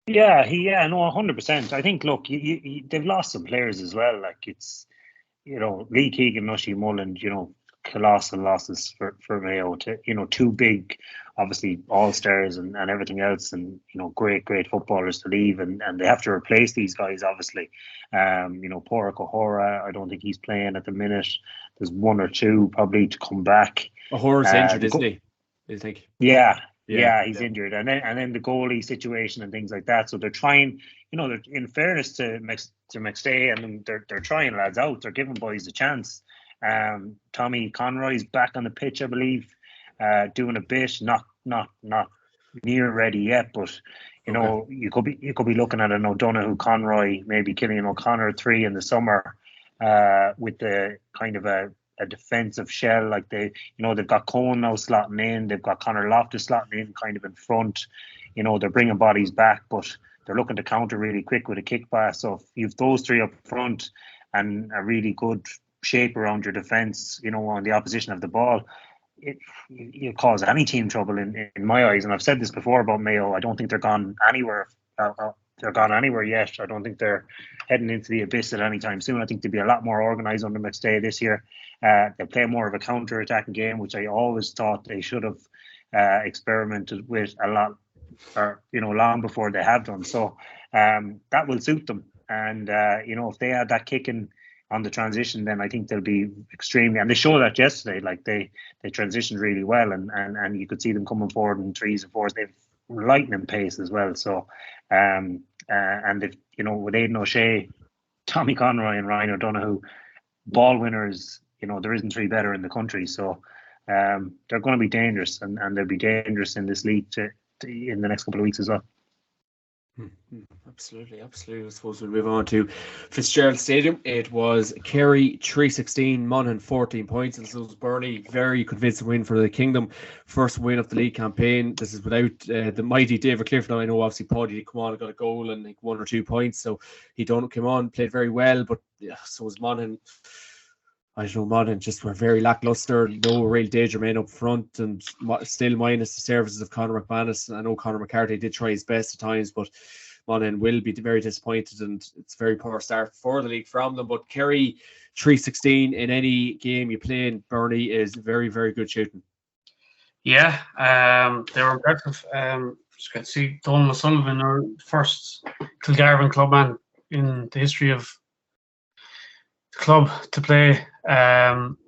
Yeah, 100%. I think, look, they've lost some players as well. Like, it's, Lee Keegan, Nushie Mullen, colossal losses for Mayo. To 2 big, obviously, all-stars and everything else, and great footballers to leave, and they have to replace these guys, obviously. Porrick O'Hora, I don't think he's playing at the minute. There's 1 or 2 probably to come back. O'Hora's injured, isn't he? You think? Yeah, he's injured, and then the goalie situation and things like that. So they're trying, they're, in fairness to McStay, and they're trying lads out. They're giving boys a chance. Tommy Conroy's back on the pitch, I believe, doing a bit, not near ready yet, but you could be looking at an O'Donoghue, Conroy, maybe Killian O'Connor 3 in the summer, with the kind of a defensive shell. Like they've got Cohen now slotting in, they've got Conor Loftus slotting in kind of in front. they're bringing bodies back, but they're looking to counter really quick with a kick pass. So if you've those three up front and a really good shape around your defence, on the opposition of the ball, you'll cause any team trouble in my eyes. And I've said this before about Mayo. I don't think they're gone anywhere. They're gone anywhere yet. I don't think they're heading into the abyss at any time soon. I think they'll be a lot more organised under McStay this year. They'll play more of a counter-attacking game, which I always thought they should have experimented with a lot, or long before they have done. So that will suit them. And if they have that kicking on the transition, then I think they'll be extremely, and they showed that yesterday. Like they transitioned really well, and you could see them coming forward in threes and fours. They've lightning pace as well. So and if with Aidan O'Shea, Tommy Conroy, and Ryan O'Donoghue, ball winners, there isn't three better in the country. So they're going to be dangerous, and they'll be dangerous in this league in the next couple of weeks as well. Absolutely. I suppose we'll move on to Fitzgerald Stadium. It was Kerry 316, Monaghan 14 points, and so it was Byrne, very convincing win for the Kingdom, first win of the league campaign. This is without the mighty David Cliff. Now I know obviously Paddy did come on and got a goal and like 1 or 2 points, so he came on, played very well, but so was Monaghan. I don't know, Monaghan just were very lackluster, no real danger men up front, and still minus the services of Conor McManus. I know Conor McCarthy did try his best at times, but Monaghan will be very disappointed, and it's a very poor start for the league from them. But Kerry 316 in any game you play in Byrne is very, very good shooting. Yeah, they were impressive. Just got to see Donald O'Sullivan, our first Kilgarvan clubman in the history of the club to play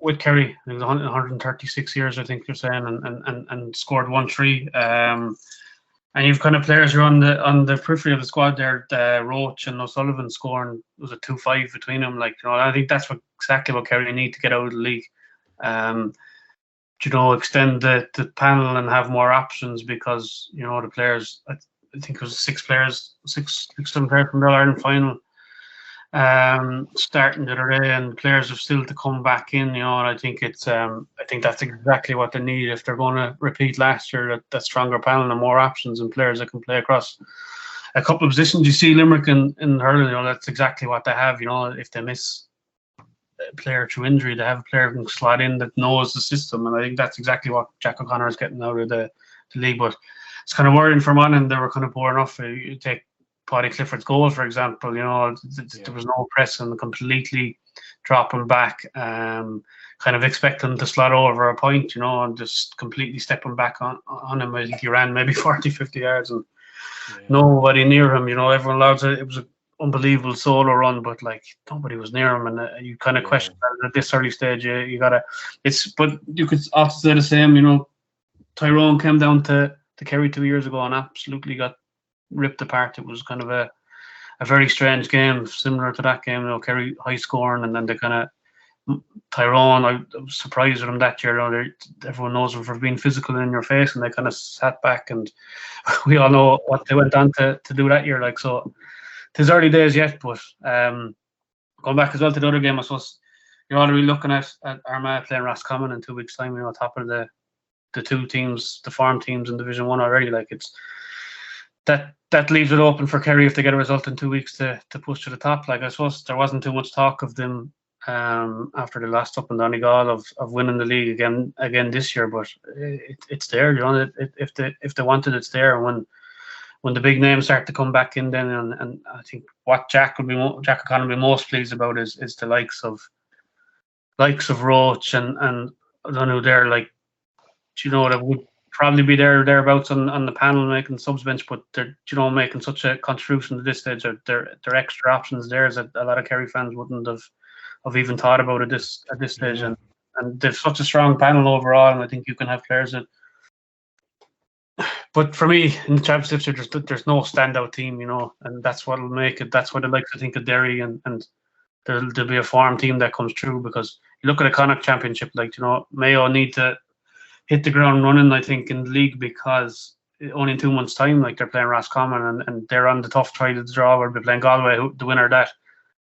with Kerry. He was 136 years, I think you're saying, and scored 1-3. And you've kind of players who are on the periphery of the squad there, Roach and O'Sullivan scoring. It was a 2-5 between them. I think that's exactly what Kerry need to get out of the league. Extend the panel and have more options, because the players. I think it was 6 players, 7 players from the All-Ireland final. Starting the other day, and players have still to come back in, and I think I think that's exactly what they need if they're going to repeat last year, that stronger panel and more options and players that can play across a couple of positions. You see Limerick in hurling, that's exactly what they have. If they miss a player through injury, they have a player who can slot in that knows the system, and I think that's exactly what Jack O'Connor is getting out of the league. But it's kind of worrying for Monaghan. They were kind of poor enough. You take Paddy Clifford's goal, for example, there was no press and completely dropping back, kind of expecting to slot over a point, and just completely stepping back on him. I think he ran maybe 40, 50 yards and nobody near him. Everyone allowed it. It was an unbelievable solo run, but nobody was near him, and you kind of question that at this early stage. You gotta. But you could also say the same. Tyrone came down to Kerry 2 years ago and absolutely got ripped apart. It was kind of a very strange game, similar to that game. Kerry high scoring, and then they kind of Tyrone. I was surprised with them that year. Everyone knows them for being physical in your face, and they kind of sat back, and we all know what they went on to do that year. So, it's early days yet, but going back as well to the other game, I suppose you're already looking at Armagh playing Roscommon in 2 weeks' time. Top of the two teams, the farm teams in Division 1 already. It's that leaves it open for Kerry if they get a result in 2 weeks to push to the top. I suppose there wasn't too much talk of them after the last up in Donegal of winning the league again this year, but it's there. If they wanted, it's there. And when the big names start to come back in, then and I think what Jack O'Connor will be most pleased about is the likes of Roach and I don't know, they're that would probably be thereabouts on the panel making subs bench, but they're making such a contribution at this stage. They're extra options there that a lot of Kerry fans wouldn't have even thought about at this stage, and they've such a strong panel overall, and I think you can have players that. But for me, in the championships, there's no standout team, and that's what'll make it. That's what I like to think of Derry, and there'll be a farm team that comes through, because you look at a Connacht championship, Mayo need to hit the ground running, I think, in the league, because only in 2 months' time, they're playing Roscommon and they're on the tough try to draw, where they're playing Galway, the winner of that.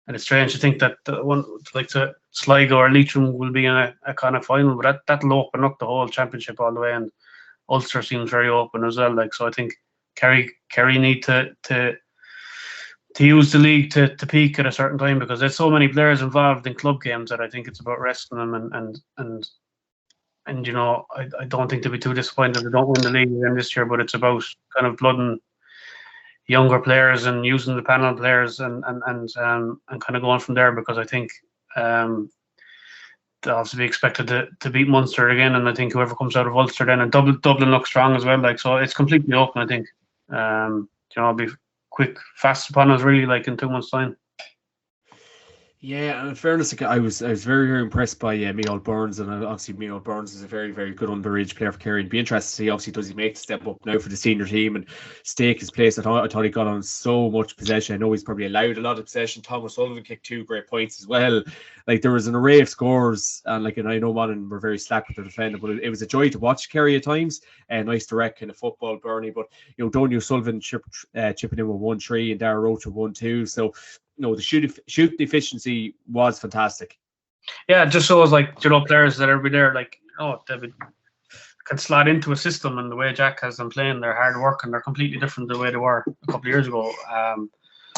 And it's strange to think that the one to Sligo or Leitrim will be in a kind of final, but that'll open up the whole championship all the way. And Ulster seems very open as well. So I think Kerry need to use the league to peak at a certain time, because there's so many players involved in club games that I think it's about resting them and I don't think they'll be too disappointed if they don't win the league again this year, but it's about kind of blooding younger players and using the panel players and kind of going from there, because I think they'll obviously be expected to beat Munster again, and I think whoever comes out of Ulster then, and Dublin looks strong as well, like, so it's completely open, I think. It'll be quick, fast upon us, really, like in 2 months' time. Yeah, and in fairness, I was very, very impressed by Micheál Burns, and obviously Micheál Burns is a very, very good underage player for Kerry. It'd be interesting to see, obviously, does he make the step up now for the senior team and stake his place? I thought he got on so much possession. I know he's probably allowed a lot of possession. Thomas Sullivan kicked 2 great points as well. Like, there was an array of scores, and I know Monaghan were very slack with their defending, but it was a joy to watch Kerry at times. Nice direct kind of football, Byrne. But Donny O'Sullivan chipping in with 1-3 and Dara Roach with 1-2. So the shoot efficiency was fantastic. Yeah, it just shows players that are there, they can slot into a system, and the way Jack has them playing, they're hard work and they're completely different the way they were a couple of years ago.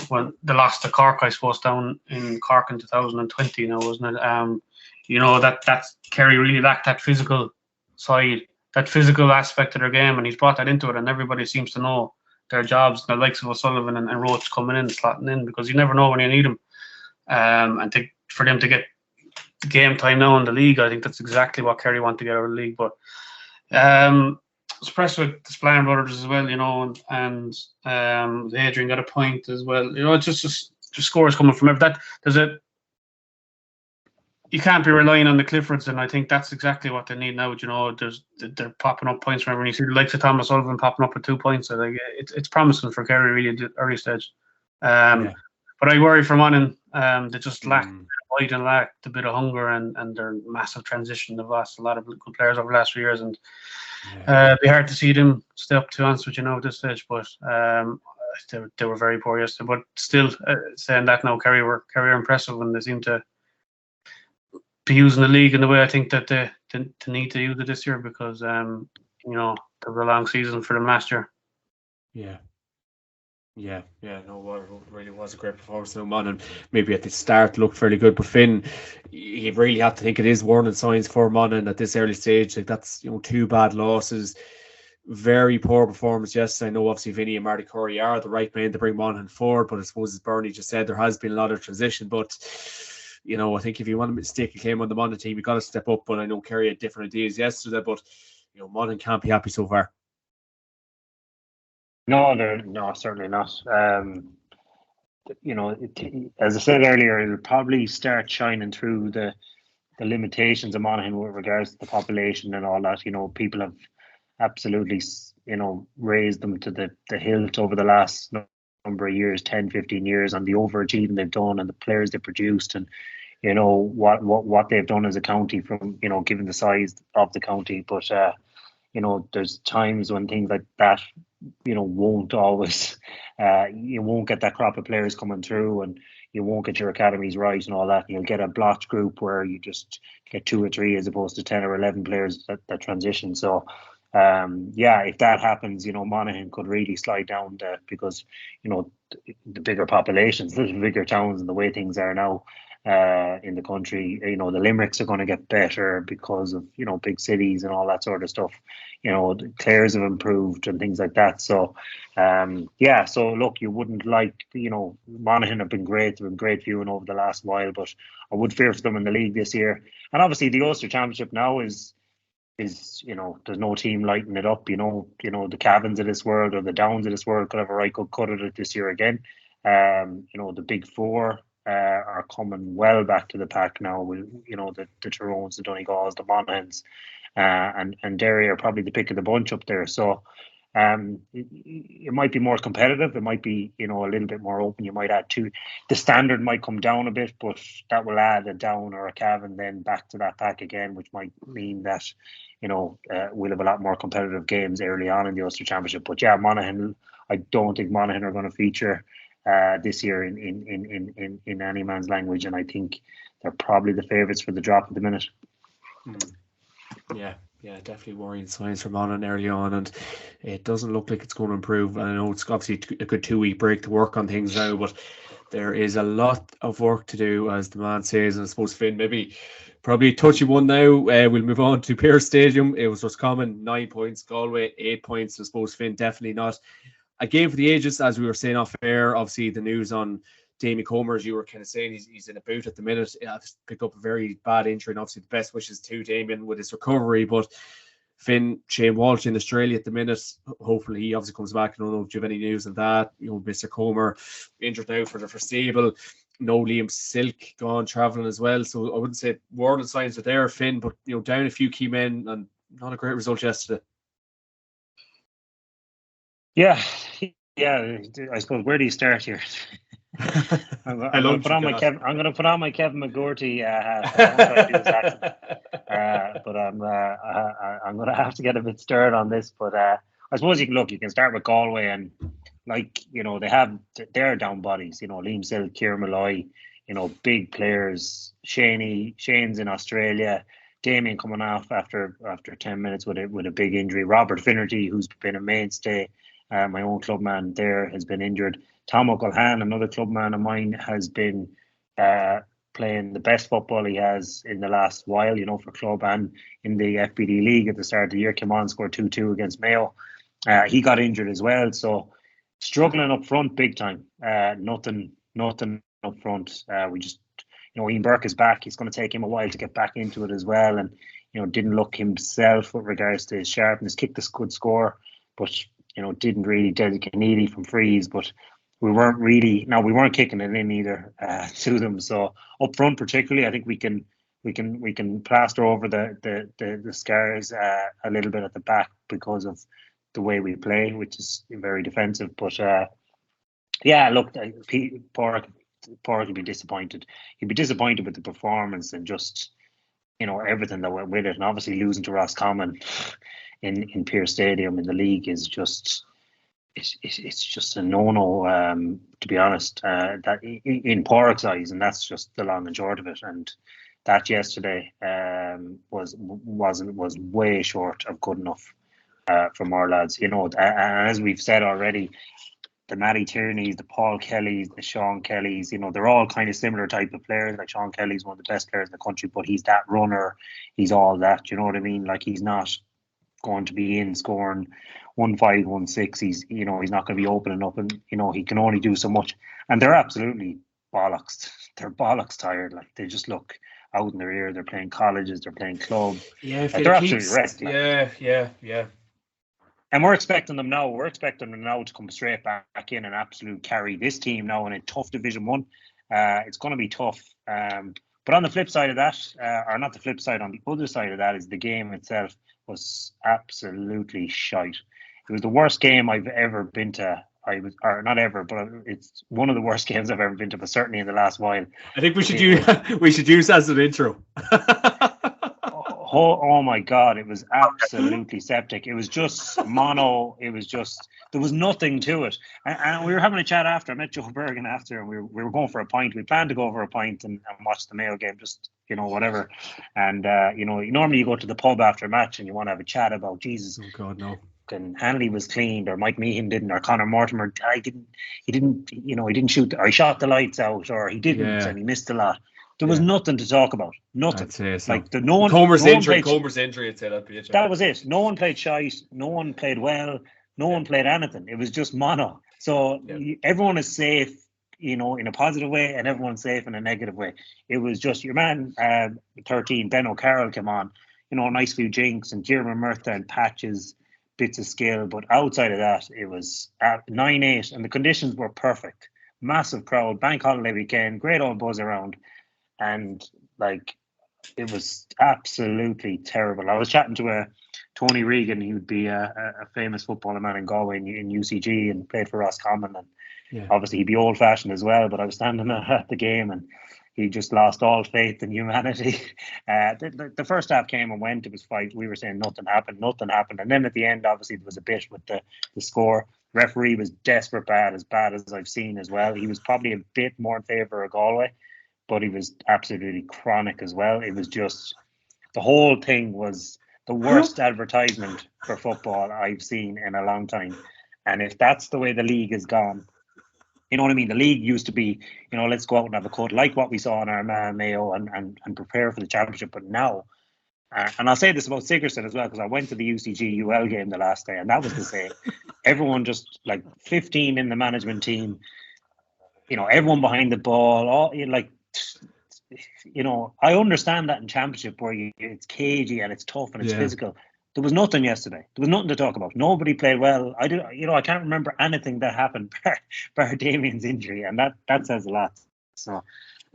When they lost to Cork, I suppose, down in Cork in 2020, wasn't it? That's Kerry really lacked that physical side, that physical aspect of their game, and he's brought that into it, and everybody seems to know their jobs, the likes of O'Sullivan and Roach coming in, slotting in, because you never know when you need them. And for them to get game time now in the league, I think that's exactly what Kerry want to get out of the league. But I was impressed with the Spillane brothers as well, and Adrian got a point as well. It's just scores coming from that. You can't be relying on the Cliffords, and I think that's exactly what they need now. They're popping up points whenever you see the likes of Thomas Sullivan popping up with 2 points. So it's promising for Kerry really at the early stage. But I worry for Monaghan. They just lack bite and lack a bit of hunger, and their massive transition. They've lost a lot of good players over the last few years, and it'd be hard to see them step up, to answer at this stage. But they were very poor yesterday. But still, saying that now, Kerry are impressive, and they seem to be using the league in the way I think that they need to use it this year, because there was a long season for them last year. Yeah, no, it really was a great performance. No, Monaghan maybe at the start looked fairly good, but Finn, you really have to think it is warning signs for Monaghan at this early stage. Like, that's 2 bad losses, very poor performance. Yes, I know obviously Vinny and Marty Curry are the right men to bring Monaghan forward, but I suppose as Bernie just said, there has been a lot of transition. But I think if you want to stick a claim on the Monaghan team, you got to step up. But I know Kerry had different ideas yesterday, but Monaghan can't be happy so far. No, certainly not. As I said earlier, it'll probably start shining through the limitations of Monaghan with regards to the population and all that. People have absolutely, raised them to the hilt over the last number of years, 10, 15 years, and the overachieving they've done and the players they produced, and what they've done as a county from given the size of the county. But there's times when things like that won't always you won't get that crop of players coming through, and you won't get your academies right and all that, and you'll get a blotch group where you just get 2 or 3 as opposed to 10 or 11 players that transition. So if that happens, Monaghan could really slide down because the bigger populations, the bigger towns, and the way things are now in the country, the Limericks are going to get better because of big cities and all that sort of stuff. The Clares have improved and things like that. So so look, you wouldn't Monaghan have been great. They've been great viewing over the last while, but I would fear for them in the league this year. And obviously the Ulster Championship now is there's no team lighting it up. The Cavans of this world or the Downs of this world could have a right good cut at it this year again. The big 4 are coming well back to the pack now. With the Tyrones, the Donegals, the Monaghans, and Derry are probably the pick of the bunch up there. So it might be more competitive. It might be a little bit more open. You might add 2. The standard might come down a bit, but that will add a Down or a Cavan then back to that pack again, which might mean that we'll have a lot more competitive games early on in the Ulster Championship. But yeah, Monaghan, I don't think Monaghan are going to feature this year in any man's language, and I think they're probably the favourites for the drop at the minute. Yeah, definitely worrying signs from Monaghan early on, and it doesn't look like it's going to improve. And I know it's obviously a good 2 week break to work on things now, but there is a lot of work to do, as the man says. And I suppose, Finn, maybe probably a touchy one now. We'll move on to Pearse Stadium. It was Roscommon 9 points, Galway 8 points. I suppose, Finn, definitely not a game for the ages, as we were saying off air. Obviously, the news on Damien Comer, as you were kind of saying, he's in a boot at the minute. He has picked up a very bad injury, and obviously the best wishes to Damien with his recovery. But Finn, Shane Walsh in Australia at the minute. Hopefully he obviously comes back. I don't know if you have any news of that. Mr. Comer injured now for the foreseeable. No Liam Silk gone travelling as well. So I wouldn't say warning signs are there, Finn, but down a few key men and not a great result yesterday. Yeah, I suppose, where do you start here? I'm going to put on my Kevin McGourty hat. I won't try to do his accent. But I'm going to have to get a bit stirred on this. But I suppose you can start with Galway, and they have their down bodies. Liam Silk, Kieran Malloy, big players. Shane's in Australia. Damien coming off after 10 minutes with a big injury. Robert Finnerty, who's been a mainstay. My own clubman there, has been injured. Tom O'Callaghan, another clubman of mine, has been playing the best football he has in the last while, for club, and in the FBD League at the start of the year. Came on, scored 2-2 against Mayo. He got injured as well, so struggling up front big time. Nothing up front. We just, Ian Burke is back. It's going to take him a while to get back into it as well, and didn't look himself with regards to his sharpness. Kicked a good score, but didn't really dedicate needy from frees, but we weren't kicking it in either to them. So up front, particularly, I think we can plaster over the scars a little bit at the back because of the way we play, which is very defensive. But look, Porrick will be disappointed. He'd be disappointed with the performance and just everything that went with it, and obviously losing to Roscommon in Pearse Stadium in the league is just it's just a no-no, to be honest, that in Porrick's eyes, and that's just the long and short of it. And that yesterday was way short of good enough from our lads. And as we've said already, the Matty Tierney's, the Paul Kelly's, the Sean Kelly's, they're all kind of similar type of players. Like Sean Kelly's one of the best players in the country, but he's that runner, he's all that, you know what I mean? Like, he's not going to be in scoring 1-5, 1-6. He's not going to be opening up, and he can only do so much. And they're absolutely bollocks. They're bollocks tired. Like, they just look out in their ear. They're playing colleges, they're playing club. Yeah, they're absolutely wrecked. Like. Yeah. And we're expecting them now. We're expecting them now to come straight back in and absolutely carry this team now in a tough Division 1. It's going to be tough. But on the flip side of that, or not the flip side, on the other side of that, is the game itself was absolutely shite. It was the worst game I've ever been to. Not ever, but it's one of the worst games I've ever been to, but certainly in the last while. I think we should use that as an intro. Oh my God, it was absolutely septic. It was just mono. It was just, there was nothing to it. And we were having a chat after. I met Joe Bergen after, and we were going for a pint. We planned to go for a pint and watch the Mayo game, just, whatever. And, normally you go to the pub after a match and you want to have a chat about, Jesus. Oh God, no. And Hanley was cleaned, or Mike Meehan didn't, or Conor Mortimer, he didn't shoot, or he shot the lights out, or he didn't, and he missed a lot. There was nothing to talk about. Nothing. I'd say so. Like Comer's injury. I'd say that'd be it. That was it. No one played shite. No one played well. No one played anything. It was just mono. So everyone is safe, in a positive way, and everyone's safe in a negative way. It was just your man, 13, Ben O'Carroll came on. A nice few jinks and Jeremy Murtha and patches, bits of skill. But outside of that, it was 9-8, and the conditions were perfect. Massive crowd, bank holiday weekend, great old buzz around. And it was absolutely terrible. I was chatting to Tony Regan. He would be a famous footballer man in Galway in UCG and played for Roscommon. And obviously he'd be old fashioned as well. But I was standing at the game and he just lost all faith in humanity. The first half came and went. It was fight. We were saying nothing happened. And then at the end, obviously there was a bit with the score. Referee was desperate bad as I've seen as well. He was probably a bit more in favour of Galway, but he was absolutely chronic as well. It was just, the whole thing was the worst advertisement for football I've seen in a long time. And if that's the way the league has gone, you know what I mean? The league used to be, let's go out and have a cut, like what we saw in our Mayo and prepare for the championship. But now, and I'll say this about Sigerson as well, because I went to the UCG UL game the last day, and that was the same. Everyone just like 15 in the management team, everyone behind the ball, I understand that in championship where it's cagey and it's tough and it's physical. There was nothing yesterday. There was nothing to talk about. Nobody played well. I can't remember anything that happened bar Damien's injury, and that says a lot. So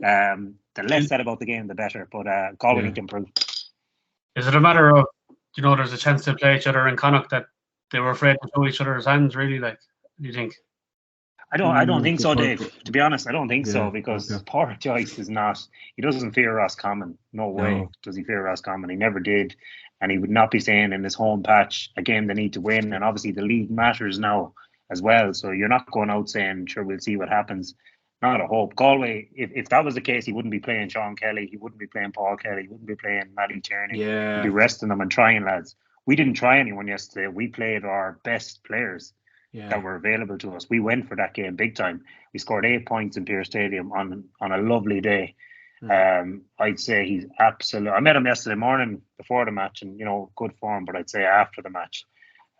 the less said about the game, the better. But Galway need to improve. Is it a matter of, there's a chance to play each other in Connacht that they were afraid to show each other's hands? Really, do you think? I don't think so, Dave. To be honest, I don't think so, because Paul Joyce is not. He doesn't fear Roscommon. No way does he fear Roscommon. He never did, and he would not be saying in his home patch a game they need to win. And obviously the league matters now as well. So you're not going out saying, sure, we'll see what happens. Not a hope. Galway, if that was the case, he wouldn't be playing Sean Kelly. He wouldn't be playing Paul Kelly. He wouldn't be playing Matty Tierney. He'd be resting them and trying lads. We didn't try anyone yesterday. We played our best players that were available to us. We went for that game big time. We scored 8 points in Pearse Stadium on a lovely day. I'd say he's absolute. I met him yesterday morning before the match, and good form. But I'd say after the match,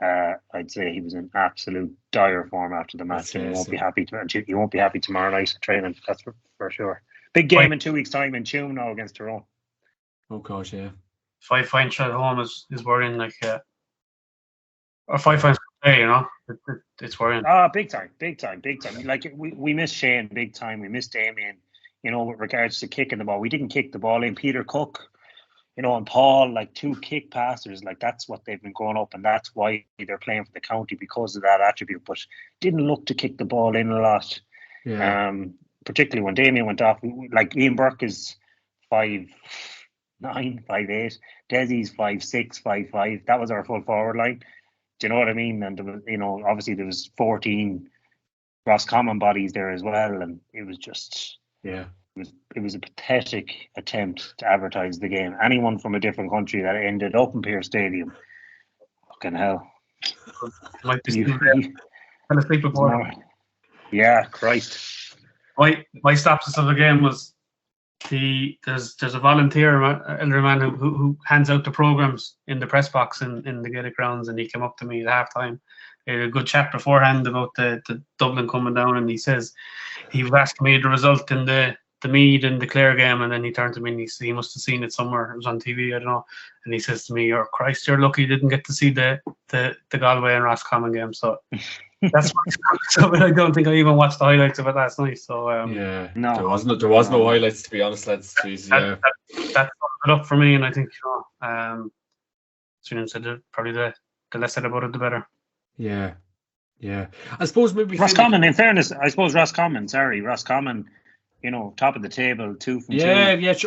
I'd say he was in absolute dire form after the match, and he won't be happy. He won't be happy tomorrow night at training. That's for sure. Big game in 2 weeks' time in Tuam now against Tyrone. Oh gosh, yeah. 5 points at home is worrying, or 5 points per day, it's worrying. Big time. Like we missed Shane big time. We missed Damien. With regards to kicking the ball, we didn't kick the ball in. Peter Cook, and Paul, like 2 kick passers, like that's what they've been going up, and that's why they're playing for the county, because of that attribute. But didn't look to kick the ball in a lot. Yeah. Particularly when Damien went off. Like Ian Burke is 5'9", 5'8". Desi's 5'6", 5'5". That was our full forward line. Do you know what I mean? And there was, obviously there was 14 Roscommon bodies there as well, and it was just it was a pathetic attempt to advertise the game. Anyone from a different country that ended up in Pearse Stadium, fucking hell. Might be fell asleep before. Yeah, Christ. My synopsis of the game was there's a volunteer elderly man who hands out the programs in the press box in the Gaelic grounds, and he came up to me at halftime. We had a good chat beforehand about the Dublin coming down, and he says he was asking me the result in the Meath and the Clare game, and then he turned to me and he must have seen it somewhere. It was on TV, I don't know. And he says to me, "Oh Christ, you're lucky you didn't get to see the Galway and Roscommon game." So that's so I don't think I even watched the highlights of it last night. So no, there was no highlights, to be honest, lads. That summed it up for me, and I think Finian said probably the less said about it, the better. Yeah. I suppose maybe Roscommon. In fairness, I suppose Roscommon. Top of the table, 2 from 2.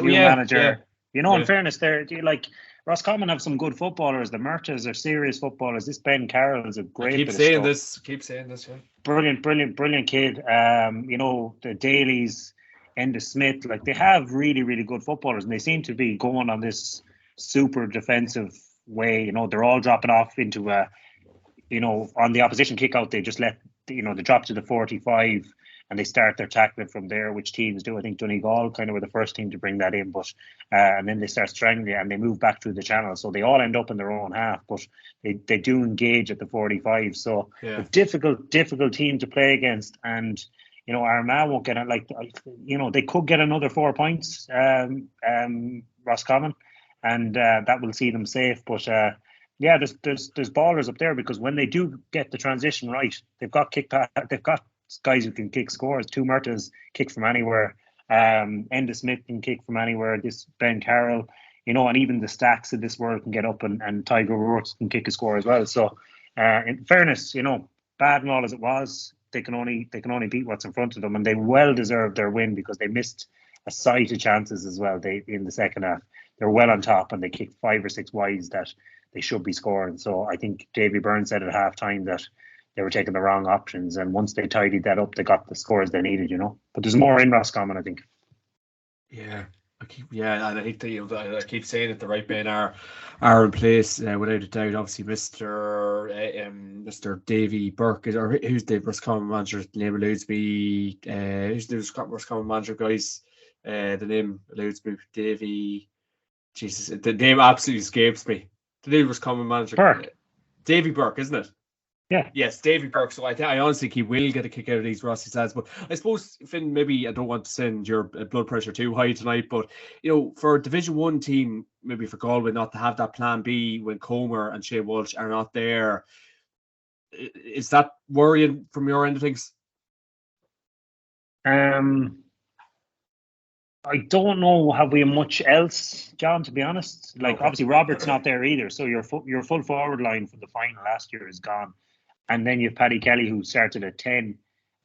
Manager. In fairness, they're like Roscommon have some good footballers. The Murtas are serious footballers. This Ben Carroll is a great. Keep saying this. Yeah. Brilliant kid. The Dailies, Enda Smith, like they have really, really good footballers, and they seem to be going on this super defensive way. They're all dropping off into on the opposition kick out. They just let they drop to the 45. And they start their tackling from there, which teams do. I think Donegal kind of were the first team to bring that in, but and then they start strangling and they move back through the channel. So they all end up in their own half, but they do engage at the 45. So a difficult team to play against. And Armagh won't get it. They could get another 4 points, Roscommon, and that will see them safe. But there's ballers up there, because when they do get the transition right, they've got guys who can kick scores. 2 Murtas kick from anywhere. Enda Smith can kick from anywhere. This Ben Carroll, and even the Stacks of this world can get up, and Tiger Rourke can kick a score as well. So, in fairness, bad and all as it was, they can only beat what's in front of them, and they well deserved their win, because they missed a sight of chances as well. In the second half, they're well on top, and they kicked 5 or 6 wides that they should be scoring. So I think Davy Byrne said at half time that they were taking the wrong options, and once they tidied that up, they got the scores they needed, But there's more in Roscommon, I think. Yeah, I Yeah, and I think that, I keep saying it, the right men are in place without a doubt. Obviously, Mr. Davy Burke or who's the Roscommon manager? The name eludes me. Who's the Roscommon manager, guys? The name eludes me. Davy. Jesus, the name absolutely escapes me. The name Roscommon manager. Burke. Davy Burke, isn't it? Yeah. Yes, Davy Burke. So I honestly think he will get a kick out of these Rossi's lads. But I suppose, Finn, maybe I don't want to send your blood pressure too high tonight, but for a Division 1 team, maybe for Galway not to have that plan B when Comer and Shea Walsh are not there, is that worrying from your end of things? I don't know. Have we much else, John? To be honest, obviously Robert's not there either. So your full forward line for the final last year is gone, and then you have Paddy Kelly who started at 10.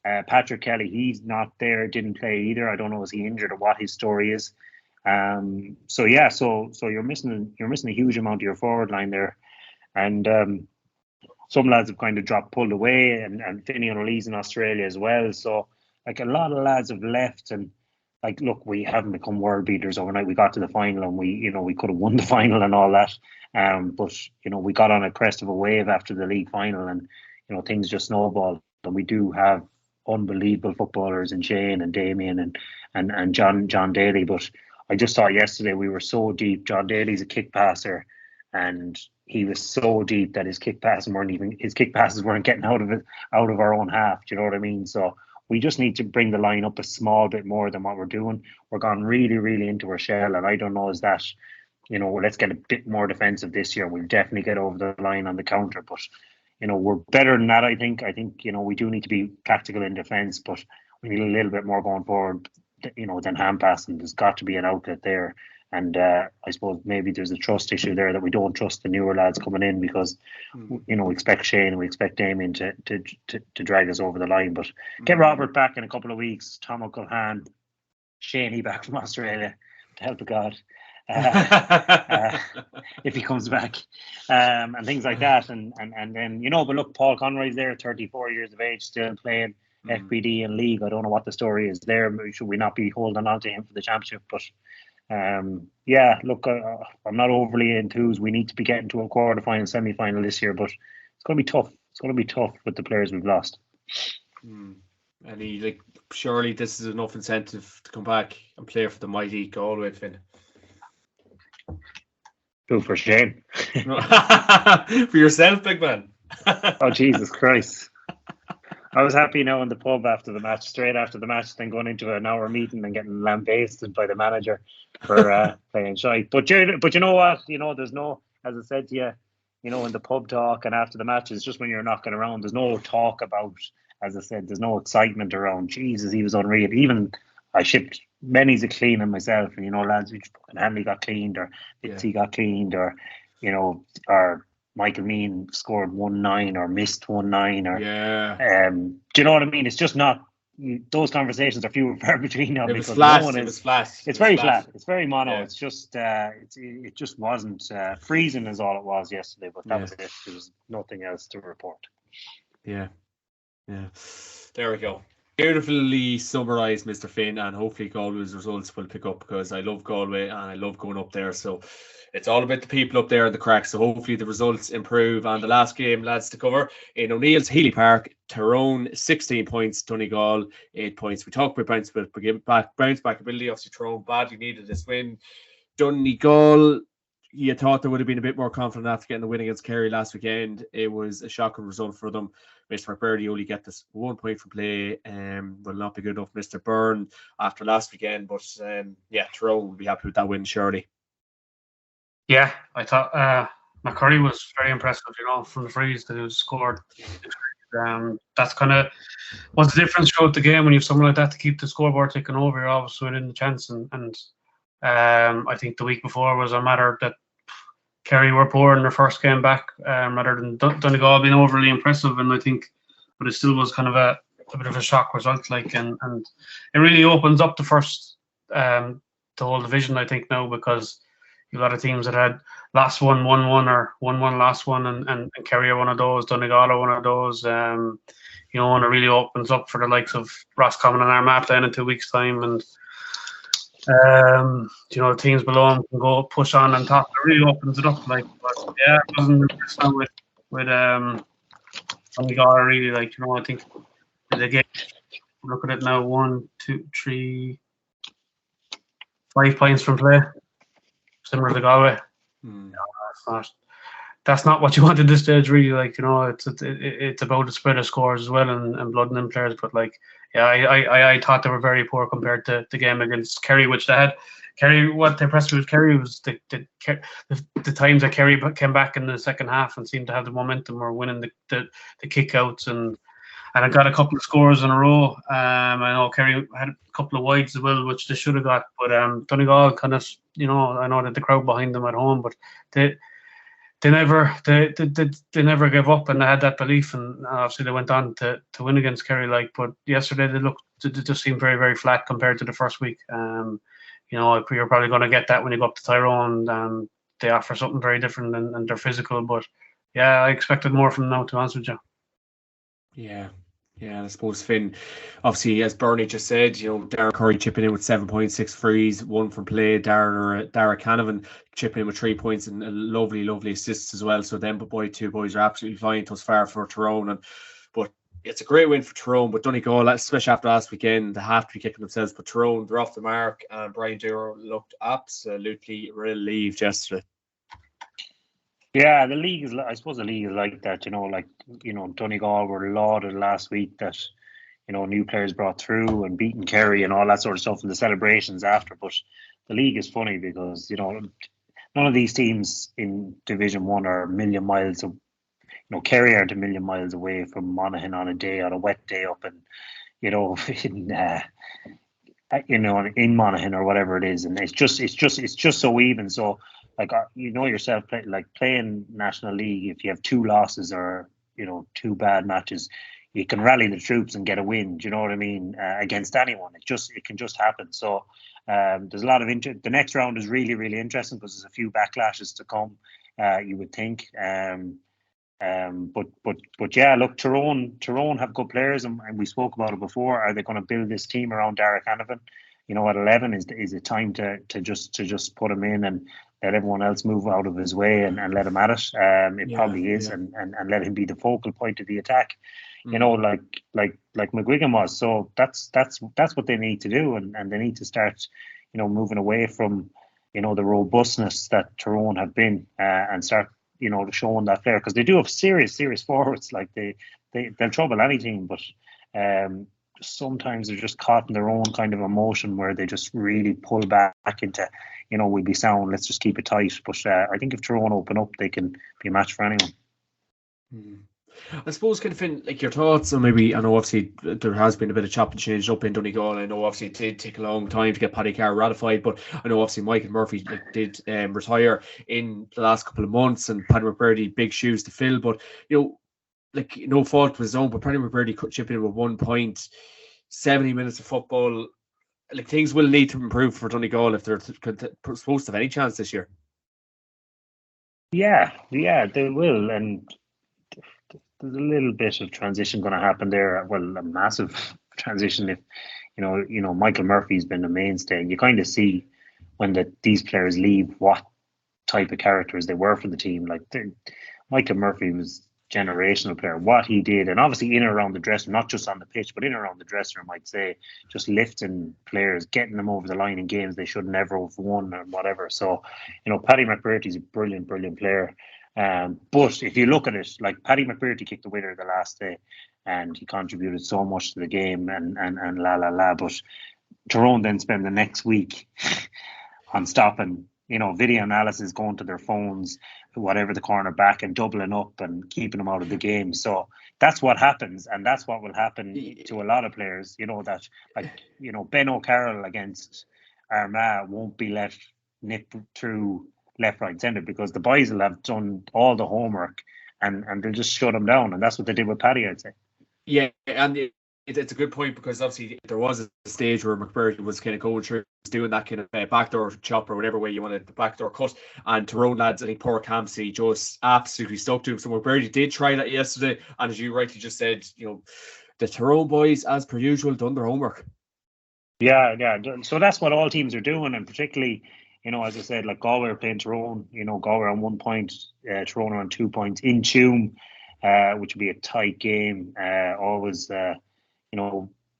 Patrick Kelly, he's not there. Didn't play either. I don't know, is he injured or what his story is. So you're missing a huge amount of your forward line there, and some lads have kind of pulled away, and Finian O'Lee's in Australia as well. So a lot of lads have left, and look, we haven't become world beaters overnight. We got to the final, and we could have won the final and all that. But we got on a crest of a wave after the league final, and things just snowballed. And we do have unbelievable footballers in Shane and Damien and John Daly. But I just thought yesterday we were so deep. John Daly's a kick passer, and he was so deep that his kick passes weren't getting out of our own half. Do you know what I mean? So we just need to bring the line up a small bit more than what we're doing. We're gone really, really into our shell, and I don't know, is that, let's get a bit more defensive this year. We'll definitely get over the line on the counter, but, we're better than that, I think. I think, we do need to be tactical in defence, but we need a little bit more going forward, than hand passing. There's got to be an outlet there. And I suppose maybe there's a trust issue there that we don't trust the newer lads coming in because, we expect Shane and we expect Damien to drag us over the line. But get Robert back in a couple of weeks, Tom O'Culhan, Shaney back from Australia, to help of God, if he comes back, and things like that. And then, but look, Paul Conroy's there, 34 years of age, still playing FBD and league. I don't know what the story is there. Should we not be holding on to him for the championship? But look, I'm not overly enthused. We need to be getting to a quarter-final, semi-final this year, but it's going to be tough. It's going to be tough with the players we've lost. And surely this is enough incentive to come back and play for the mighty Galway, Finn. Who, for Shane? For yourself, big man. Oh, Jesus Christ. I was happy now in the pub after the match, straight after the match, then going into an hour meeting and getting lambasted by the manager for playing shy. But you know what? There's no, as I said to you, in the pub talk and after the match, it's just when you're knocking around, there's no talk about, as I said, there's no excitement around. Jesus, he was unreal. Even I shipped many's a cleaning myself, and lads, which fucking Hanley got cleaned, or Bitsy got cleaned, or or Michael Mean scored 1-9 or missed 1-9, or do you know what I mean? It's just not, those conversations are few and far between now. It was flat. It's very flat. It's very mono. Yeah. It's just it just wasn't freezing is all it was yesterday, but that was it. There was nothing else to report. Yeah. There we go. Beautifully summarised, Mr. Finn, and hopefully Galway's results will pick up, because I love Galway and I love going up there. So it's all about the people up there in the cracks. So hopefully the results improve. And the last game, lads, to cover in O'Neill's Healy Park, Tyrone 16 points, Donegal 8 points. We talked about bounce back ability. Obviously, Tyrone badly needed this win. Donegal, you thought there would have been a bit more confident after getting the win against Kerry last weekend. It was a shocking result for them. Mr. McBurdy only get this 1 point from play. Will not be good enough. Mr. Byrne after last weekend, but Tyrone will be happy with that win, surely. Yeah, I thought McCurry was very impressive, from the freeze that he was scored. That's kind of what's the difference throughout the game when you have someone like that to keep the scoreboard ticking over. You're obviously within the chance, and I think the week before was a matter that Kerry were poor in their first game back, rather than Donegal being overly impressive, and I think, but it still was kind of a bit of a shock result, and it really opens up the whole division, I think, now, because a lot of teams that had last one 1-1 or 1-1 last one, and Kerry are one of those, Donegal are one of those, and it really opens up for the likes of Roscommon and Armagh then in 2 weeks' time, and Teams below him can go push on top. It really opens it up. But yeah, it wasn't impressed with Donegal really. I think the game. Look at it now: 1, 2, 3, 5 points from play, similar to Galway. That's not what you want at this stage, really. It's about the spread of scores as well and blood in players. But I thought they were very poor compared to the game against Kerry, which they had. Kerry, what impressed me with Kerry was the times that Kerry came back in the second half and seemed to have the momentum, or winning the kickouts and I got a couple of scores in a row. I know Kerry had a couple of wides as well, which they should have got. But Donegal kind of, I know that the crowd behind them at home, but they never gave up, and they had that belief, and obviously they went on to win against Kerry. But yesterday they just seemed very, very flat compared to the first week. You're probably going to get that when you go up to Tyrone. They offer something very different, and they're physical. But yeah, I expected more from them now, to be honest with you. Yeah, I suppose, Finn, obviously, as Byrne just said, Darren Curry chipping in with 7.6 frees, 1 from play. Dara Canavan chipping in with 3 points and lovely assists as well. So them two boys are absolutely flying thus far for Tyrone. But it's a great win for Tyrone. But Donegal, especially after last weekend, they have to be kicking themselves. But Tyrone, they're off the mark, and Brian Duro looked absolutely relieved yesterday. Yeah, the league is. I suppose the league is like that. Donegal were lauded last week that new players brought through and beating Kerry and all that sort of stuff, and the celebrations after. But the league is funny because none of these teams in Division 1 are a million miles. Kerry aren't a million miles away from Monaghan on a wet day up, and in Monaghan or whatever it is, and it's just so even. So yourself, playing National League, if you have 2 losses or 2 bad matches, you can rally the troops and get a win. Do you know what I mean? Against anyone, it can just happen. So there's a lot of interest. The next round is really, really interesting because there's a few backlashes to come. You would think. But yeah, look, Tyrone have good players, and we spoke about it before. Are they going to build this team around Dara Canavan? At 11 is it time to just put him in and let everyone else move out of his way and let him at it. It probably is, and let him be the focal point of the attack. Like McGuigan was. So that's what they need to do, and they need to start, moving away from, the robustness that Tyrone have been, and start, showing that flair, because they do have serious forwards. Like they'll trouble any team, but sometimes they're just caught in their own kind of emotion where they just really pull back into, we'll be sound, let's just keep it tight. But I think if Tyrone open up, they can be a match for anyone. I suppose, kind of, Finn, your thoughts on maybe, I know obviously there has been a bit of chop and change up in Donegal. I know obviously it did take a long time to get Paddy Carr ratified, but I know obviously Michael Murphy did retire in the last couple of months, and Paddy McBurdy, big shoes to fill. But no fault of his own, but Paddy McBurdy could chip in with 1 point, 70 minutes of football. Things will need to improve for Donegal if they're supposed to have any chance this year. Yeah, they will, and there's a little bit of transition going to happen there. Well, a massive transition if Michael Murphy's been a mainstay, and you kind of see when these players leave what type of characters they were for the team. Michael Murphy was generational player, what he did, and obviously in and around the dressing room, not just on the pitch, but in and around the dressing room, I'd say, just lifting players, getting them over the line in games they should never have won or whatever. So, Paddy McBurty's a brilliant player. But if you look at it, Paddy McBurty kicked the winner the last day, and he contributed so much to the game, and But Tyrone then spend the next week on stopping, video analysis, going to their phones, whatever the corner back, and doubling up and keeping them out of the game. So that's what happens, and that's what will happen to a lot of players. That Ben O'Carroll against Armagh won't be let nip through left, right, centre, because the boys will have done all the homework, and they'll just shut him down, and that's what they did with Paddy, I'd say. Yeah, and it's a good point, because obviously there was a stage where McBurdy was kind of going through, doing that kind of backdoor chop, or whatever way you wanted, the backdoor cut, and Tyrone lads, I think poor Campsey just absolutely stuck to him. So McBurdy did try that yesterday, and as you rightly just said, the Tyrone boys, as per usual, done their homework. Yeah. So that's what all teams are doing, and particularly, as I said, like Galway are playing Tyrone. Galway on 1 point, Tyrone are on 2 points in Tuam, which would be a tight game. Always,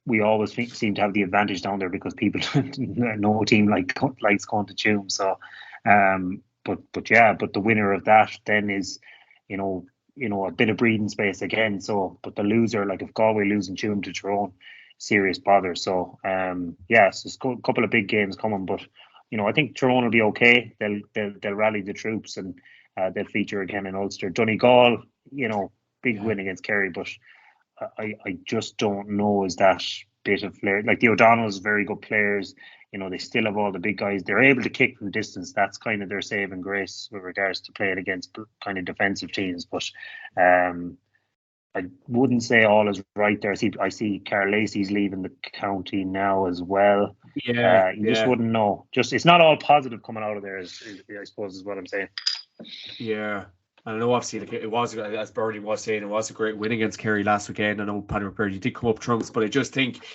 we always seem to have the advantage down there because people, no team likes going to Tuam. So, but the winner of that then is, a bit of breathing space again. So, but the loser, like if Galway losing Tuam to Tyrone, serious bother. So, yes, there's a couple of big games coming, but I think Tyrone will be okay. They'll rally the troops and they'll feature again in Ulster. Donegal, big win against Kerry, but I just don't know is that bit of flair. Like the O'Donnells, very good players. They still have all the big guys. They're able to kick from distance. That's kind of their saving grace with regards to playing against kind of defensive teams. But I wouldn't say all is right there. I see Carl Lacey's leaving the county now as well. Yeah, you just wouldn't know. Just it's not all positive coming out of there. I suppose is what I'm saying. Yeah. I know, obviously, like, it was, as Byrne was saying, it was a great win against Kerry last weekend. I know Paddy McBurney did come up trumps, but I just think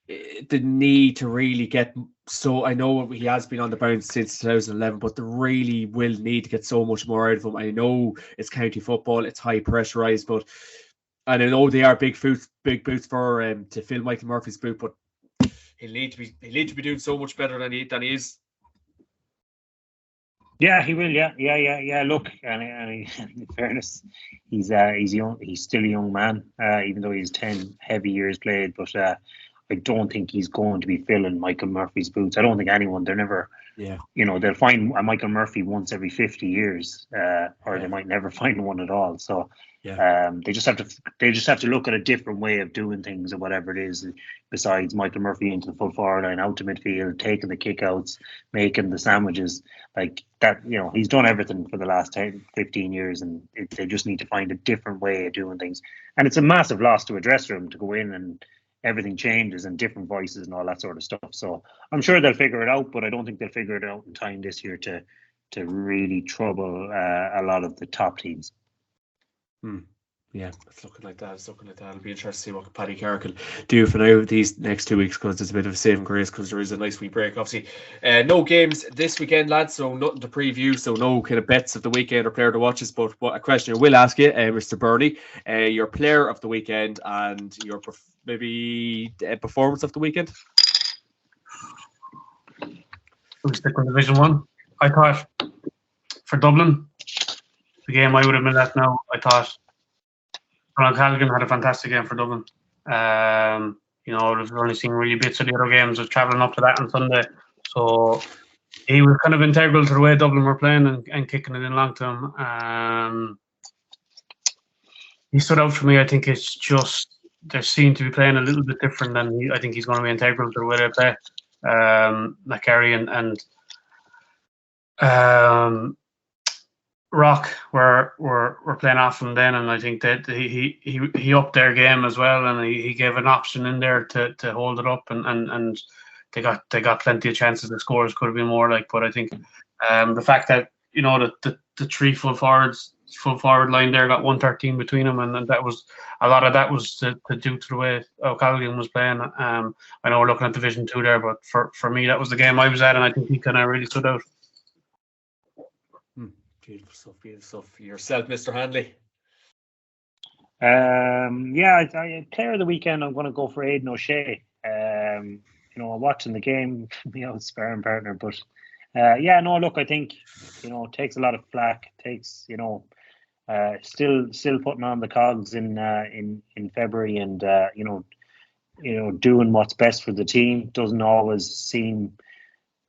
the need to really get I know he has been on the bounce since 2011, but they really will need to get so much more out of him. I know it's county football, it's high pressurized, and I know they are big boots for to fill Michael Murphy's boot, but he'll need to be doing so much better than he is. Yeah, he will. Yeah. Look, and in fairness, he's young. He's still a young man, even though he's 10 heavy years played. But I don't think he's going to be filling Michael Murphy's boots. I don't think anyone. They're never. Yeah. They'll find a Michael Murphy once every 50 years, or they might never find one at all. So. Yeah. They just have to look at a different way of doing things or whatever it is. Besides Michael Murphy into the full forward line, out to midfield, taking the kickouts, making the sandwiches, like that. He's done everything for the last 10, 15 years, and they just need to find a different way of doing things. And it's a massive loss to a dressing room to go in and everything changes and different voices and all that sort of stuff. So I'm sure they'll figure it out, but I don't think they'll figure it out in time this year to really trouble a lot of the top teams. Yeah, it's looking like that. It'll be interesting to see what Paddy Carrick will do for now these next 2 weeks, because it's a bit of a saving grace because there is a nice wee break. Obviously, no games this weekend, lads, so nothing to preview, so no kind of bets of the weekend or player to watches. But what a question I will ask you, Mr. Byrne, your player of the weekend and your maybe performance of the weekend. We'll stick with Division 1. I thought for Dublin, the game I would have been at now, I thought Conor Callaghan had a fantastic game for Dublin. We've only seen really bits of the other games. I was travelling up to that on Sunday. So he was kind of integral to the way Dublin were playing and kicking it in long term. He stood out for me. I think it's just they seem to be playing a little bit different, and I think he's going to be integral to the way they play. Like Kerry and Rock were playing off from then, and I think that he upped their game as well, and he gave an option in there to hold it up, and they got plenty of chances. The scores could have been more, but I think the fact that the three full forward line there got 113 between them, and that was a lot of that was to due to the way O'Callaghan was playing. I know we're looking at Division 2 there, but for me that was the game I was at, and I think he kind of really stood out. Beautiful stuff. Yourself, Mr. Hanley? I player of the weekend, I'm going to go for Aidan O'Shea. Watching the game, sparring partner, but look, I think it takes a lot of flack. Takes still putting on the cogs in February, and doing what's best for the team. Doesn't always seem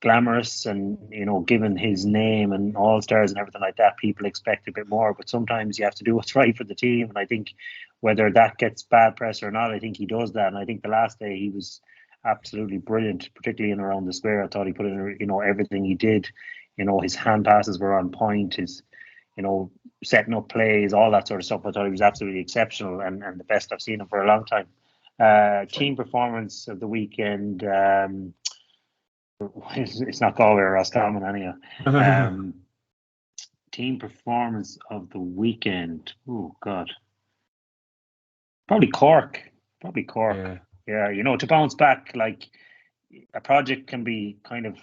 glamorous, and given his name and all stars and everything like that, people expect a bit more, but sometimes you have to do what's right for the team, and I think whether that gets bad press or not, I think he does that. And I think the last day he was absolutely brilliant, particularly in around the square. I thought he put in everything he did. His hand passes were on point, his setting up plays, all that sort of stuff. I thought he was absolutely exceptional, and the best I've seen him for a long time. Team performance of the weekend, it's not Galway or Roscommon anyhow. Team performance of the weekend. Oh God, probably Cork. Yeah, to bounce back, a project can be kind of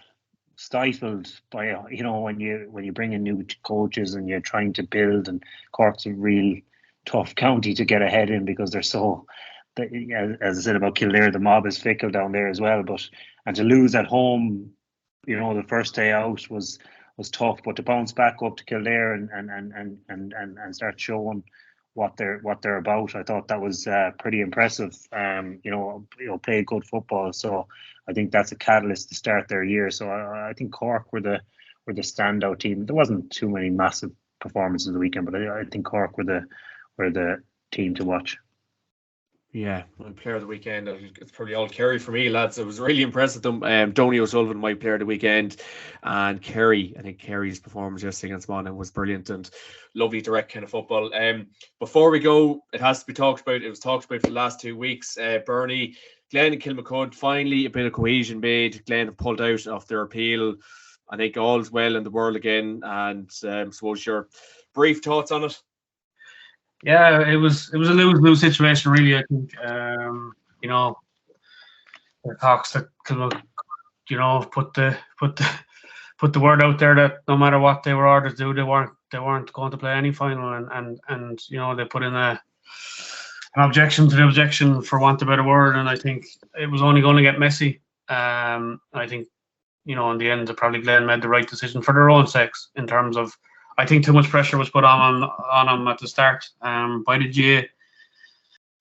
stifled by when you bring in new coaches and you're trying to build, and Cork's a real tough county to get ahead in because they're so, as I said about Kildare, the mob is fickle down there as well. And to lose at home, the first day out was tough, but to bounce back up to Kildare and start showing what they're about, I thought that was pretty impressive. Played good football, so I think that's a catalyst to start their year. So I think Cork were the standout team. There wasn't too many massive performances of the weekend, but I think Cork were the team to watch. Yeah, player of the weekend, it's probably all Kerry for me, lads. I was really impressed with them. Donny O'Sullivan, my player of the weekend, and Kerry. I think Kerry's performance yesterday against Monaghan was brilliant and lovely direct kind of football. Before we go, it has to be talked about. It was talked about for the last 2 weeks. Byrne, Glen and Kilmacud, finally a bit of cohesion made. Glen have pulled out of their appeal. I think all's well in the world again. And suppose your brief thoughts on it. Yeah, it was a lose-lose situation, really. I think the talks that put the word out there that no matter what they were ordered to do, they weren't going to play any final, and they put in an objection to the objection, for want of a better word, and I think it was only going to get messy. I think in the end, probably Glen made the right decision for their own sakes in terms of. I think too much pressure was put on them at the start by the GA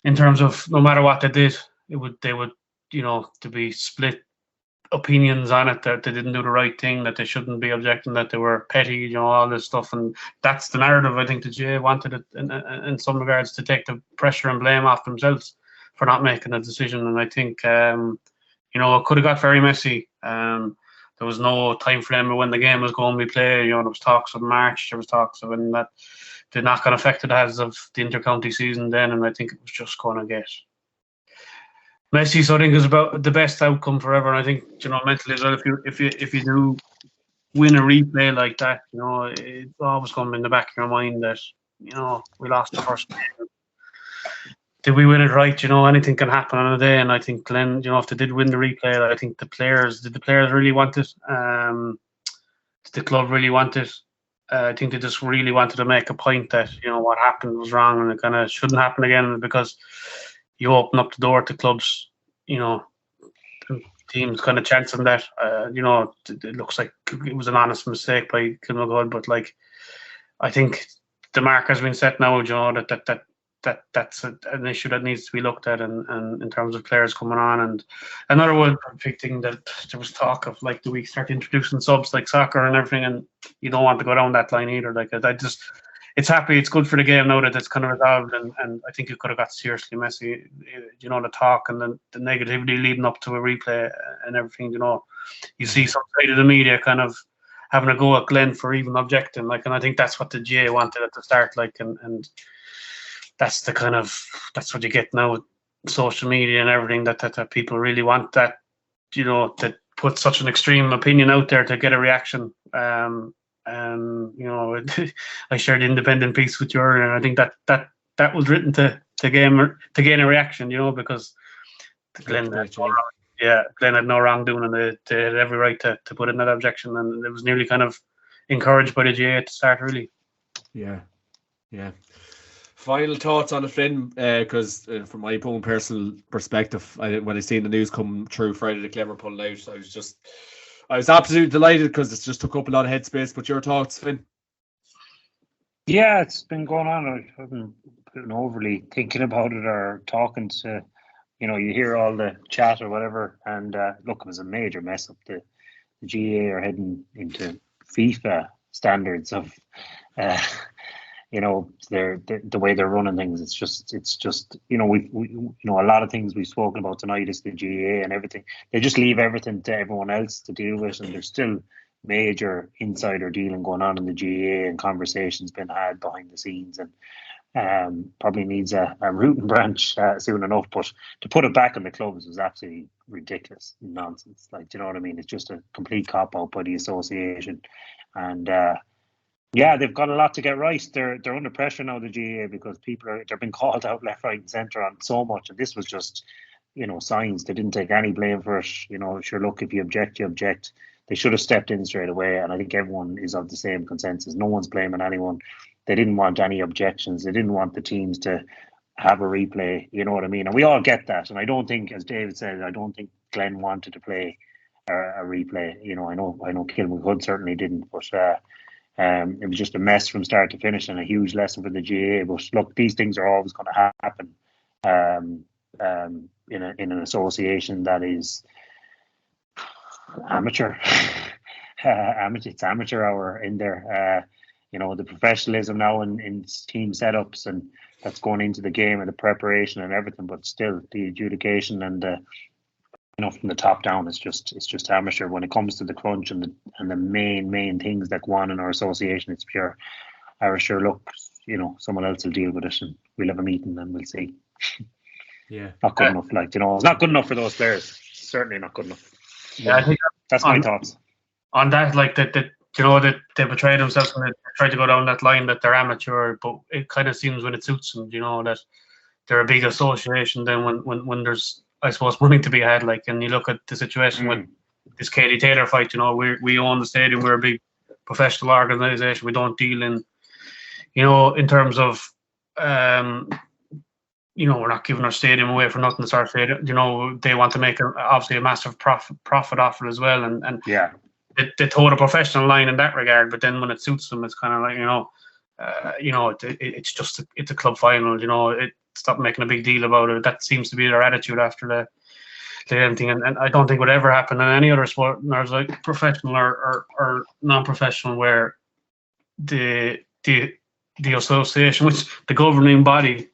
in terms of no matter what they did, they would to be split opinions on it, that they didn't do the right thing, that they shouldn't be objecting, that they were petty, all this stuff, and that's the narrative. I think the GA wanted it in some regards to take the pressure and blame off themselves for not making a decision, and I think it could have got very messy. There was no time frame of when the game was going to be played. There was talks of March. There was talks of when that the knock-on effect it has of the inter-county season then, and I think it was just going to get messy. So I think it's about the best outcome forever. And I think mentally as well, if you do win a replay like that, it's always going to be in the back of your mind that we lost the first game. Did we win it right? Anything can happen on a day, and I think Glen, if they did win the replay, I think did the players really want it? Did the club really want it? I think they just really wanted to make a point that what happened was wrong, and it kind of shouldn't happen again, because you open up the door to clubs, teams kind of chancing that. It looks like it was an honest mistake by Kilmacud, but I think the mark has been set now. That's an issue that needs to be looked at, and in terms of players coming on. And another one big thing that there was talk of, do we start introducing subs like soccer and everything, and you don't want to go down that line either. It's good for the game now that it's kind of resolved, and I think it could have got seriously messy. The talk and the negativity leading up to a replay and everything. You see some side of the media kind of having a go at Glen for even objecting, and I think that's what the GA wanted at the start, and that's what you get now with social media and everything, that people really want that, to put such an extreme opinion out there to get a reaction. I shared the Independent piece with you earlier, and I think that was written to gain a reaction, because Glen had no wrongdoing, and they had every right to put in that objection, and it was nearly kind of encouraged by the GA to start, really. Yeah. Final thoughts on the Flynn, because from my own personal perspective, when I seen the news come through Friday, the Clever pulled out, I was absolutely delighted, because it just took up a lot of headspace. But your thoughts, Finn? Yeah, it's been going on. I haven't been overly thinking about it or talking to, you hear all the chat or whatever, and look, it was a major mess up. The GA are heading into FIFA standards of. The way they're running things, it's just we a lot of things we've spoken about tonight is the GA and everything. They just leave everything to everyone else to deal with, and there's still major insider dealing going on in the GA, and conversations been had behind the scenes, and probably needs a root and branch soon enough. But to put it back in the clubs was absolutely ridiculous nonsense. You know what I mean? It's just a complete cop out by the association, and. Yeah, they've got a lot to get right. They're under pressure now, the GA, because they're being called out left, right, and centre on so much. And this was just, signs. They didn't take any blame for it. Sure, look, if you object, you object. They should have stepped in straight away, and I think everyone is of the same consensus. No one's blaming anyone. They didn't want any objections. They didn't want the teams to have a replay. You know what I mean? And we all get that. And I don't think, as David said, I don't think Glenn wanted to play a replay. I know Kilman Hood certainly didn't, but it was just a mess from start to finish and a huge lesson for the GAA. But look, these things are always going to happen in an association that is amateur. It's amateur hour in there. The professionalism now in team setups, and that's going into the game and the preparation and everything, but still the adjudication and from the top down, it's just amateur. When it comes to the crunch and the main things that go on in our association, it's pure Irish. Sure, look, someone else will deal with it, and we'll have a meeting and we'll see. Yeah, not good enough. It's not good enough for those players. Certainly not good enough. Yeah, I think that's my thoughts on that. That they betray themselves when they try to go down that line that they're amateur, but it kind of seems when it suits them, that they're a big association. Then when there's, I suppose, money to be had, and you look at the situation with this Katie Taylor fight, we own the stadium, we're a big professional organisation, we don't deal in, in terms of, we're not giving our stadium away for nothing. It's our stadium. They want to make obviously a massive profit off it as well, and yeah. They toe the professional line in that regard, but then when it suits them, it's kind of it's a club final. Stop making a big deal about it. That seems to be their attitude after the anything, and I don't think it would ever happen in any other sport, professional or non-professional, where the association, which the governing body,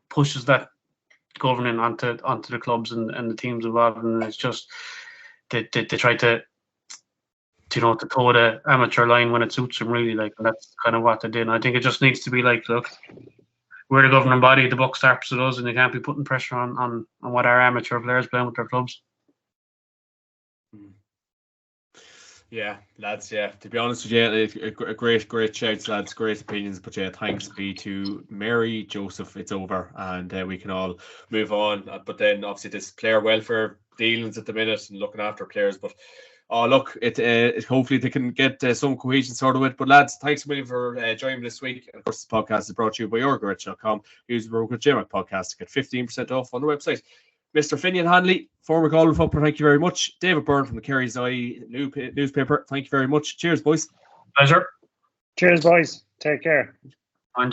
pushes that governing onto the clubs and the teams involved, and it's just they try to to toe the amateur line when it suits them, really, and that's kind of what they did. And I think it just needs to be look, we're the governing body, the buck stops with us, and they can't be putting pressure on what our amateur players play with their clubs. Yeah, lads, yeah. To be honest with you, a great shouts, lads, great opinions, but yeah, thanks be to Mary, Joseph, it's over, and we can all move on. But then obviously this player welfare dealings at the minute and looking after players, but look, it hopefully they can get some cohesion sorted with. But lads, thanks a million for joining me this week. And of course, this podcast is brought to you by YourGarage.com. Use the Rogue JMac podcast to get 15% off on the website. Mr. Finian Hanley, former Galway footballer, thank you very much. David Byrne from the Kerry's Eye newspaper, thank you very much. Cheers, boys. Pleasure. Cheers, boys. Take care. Fine,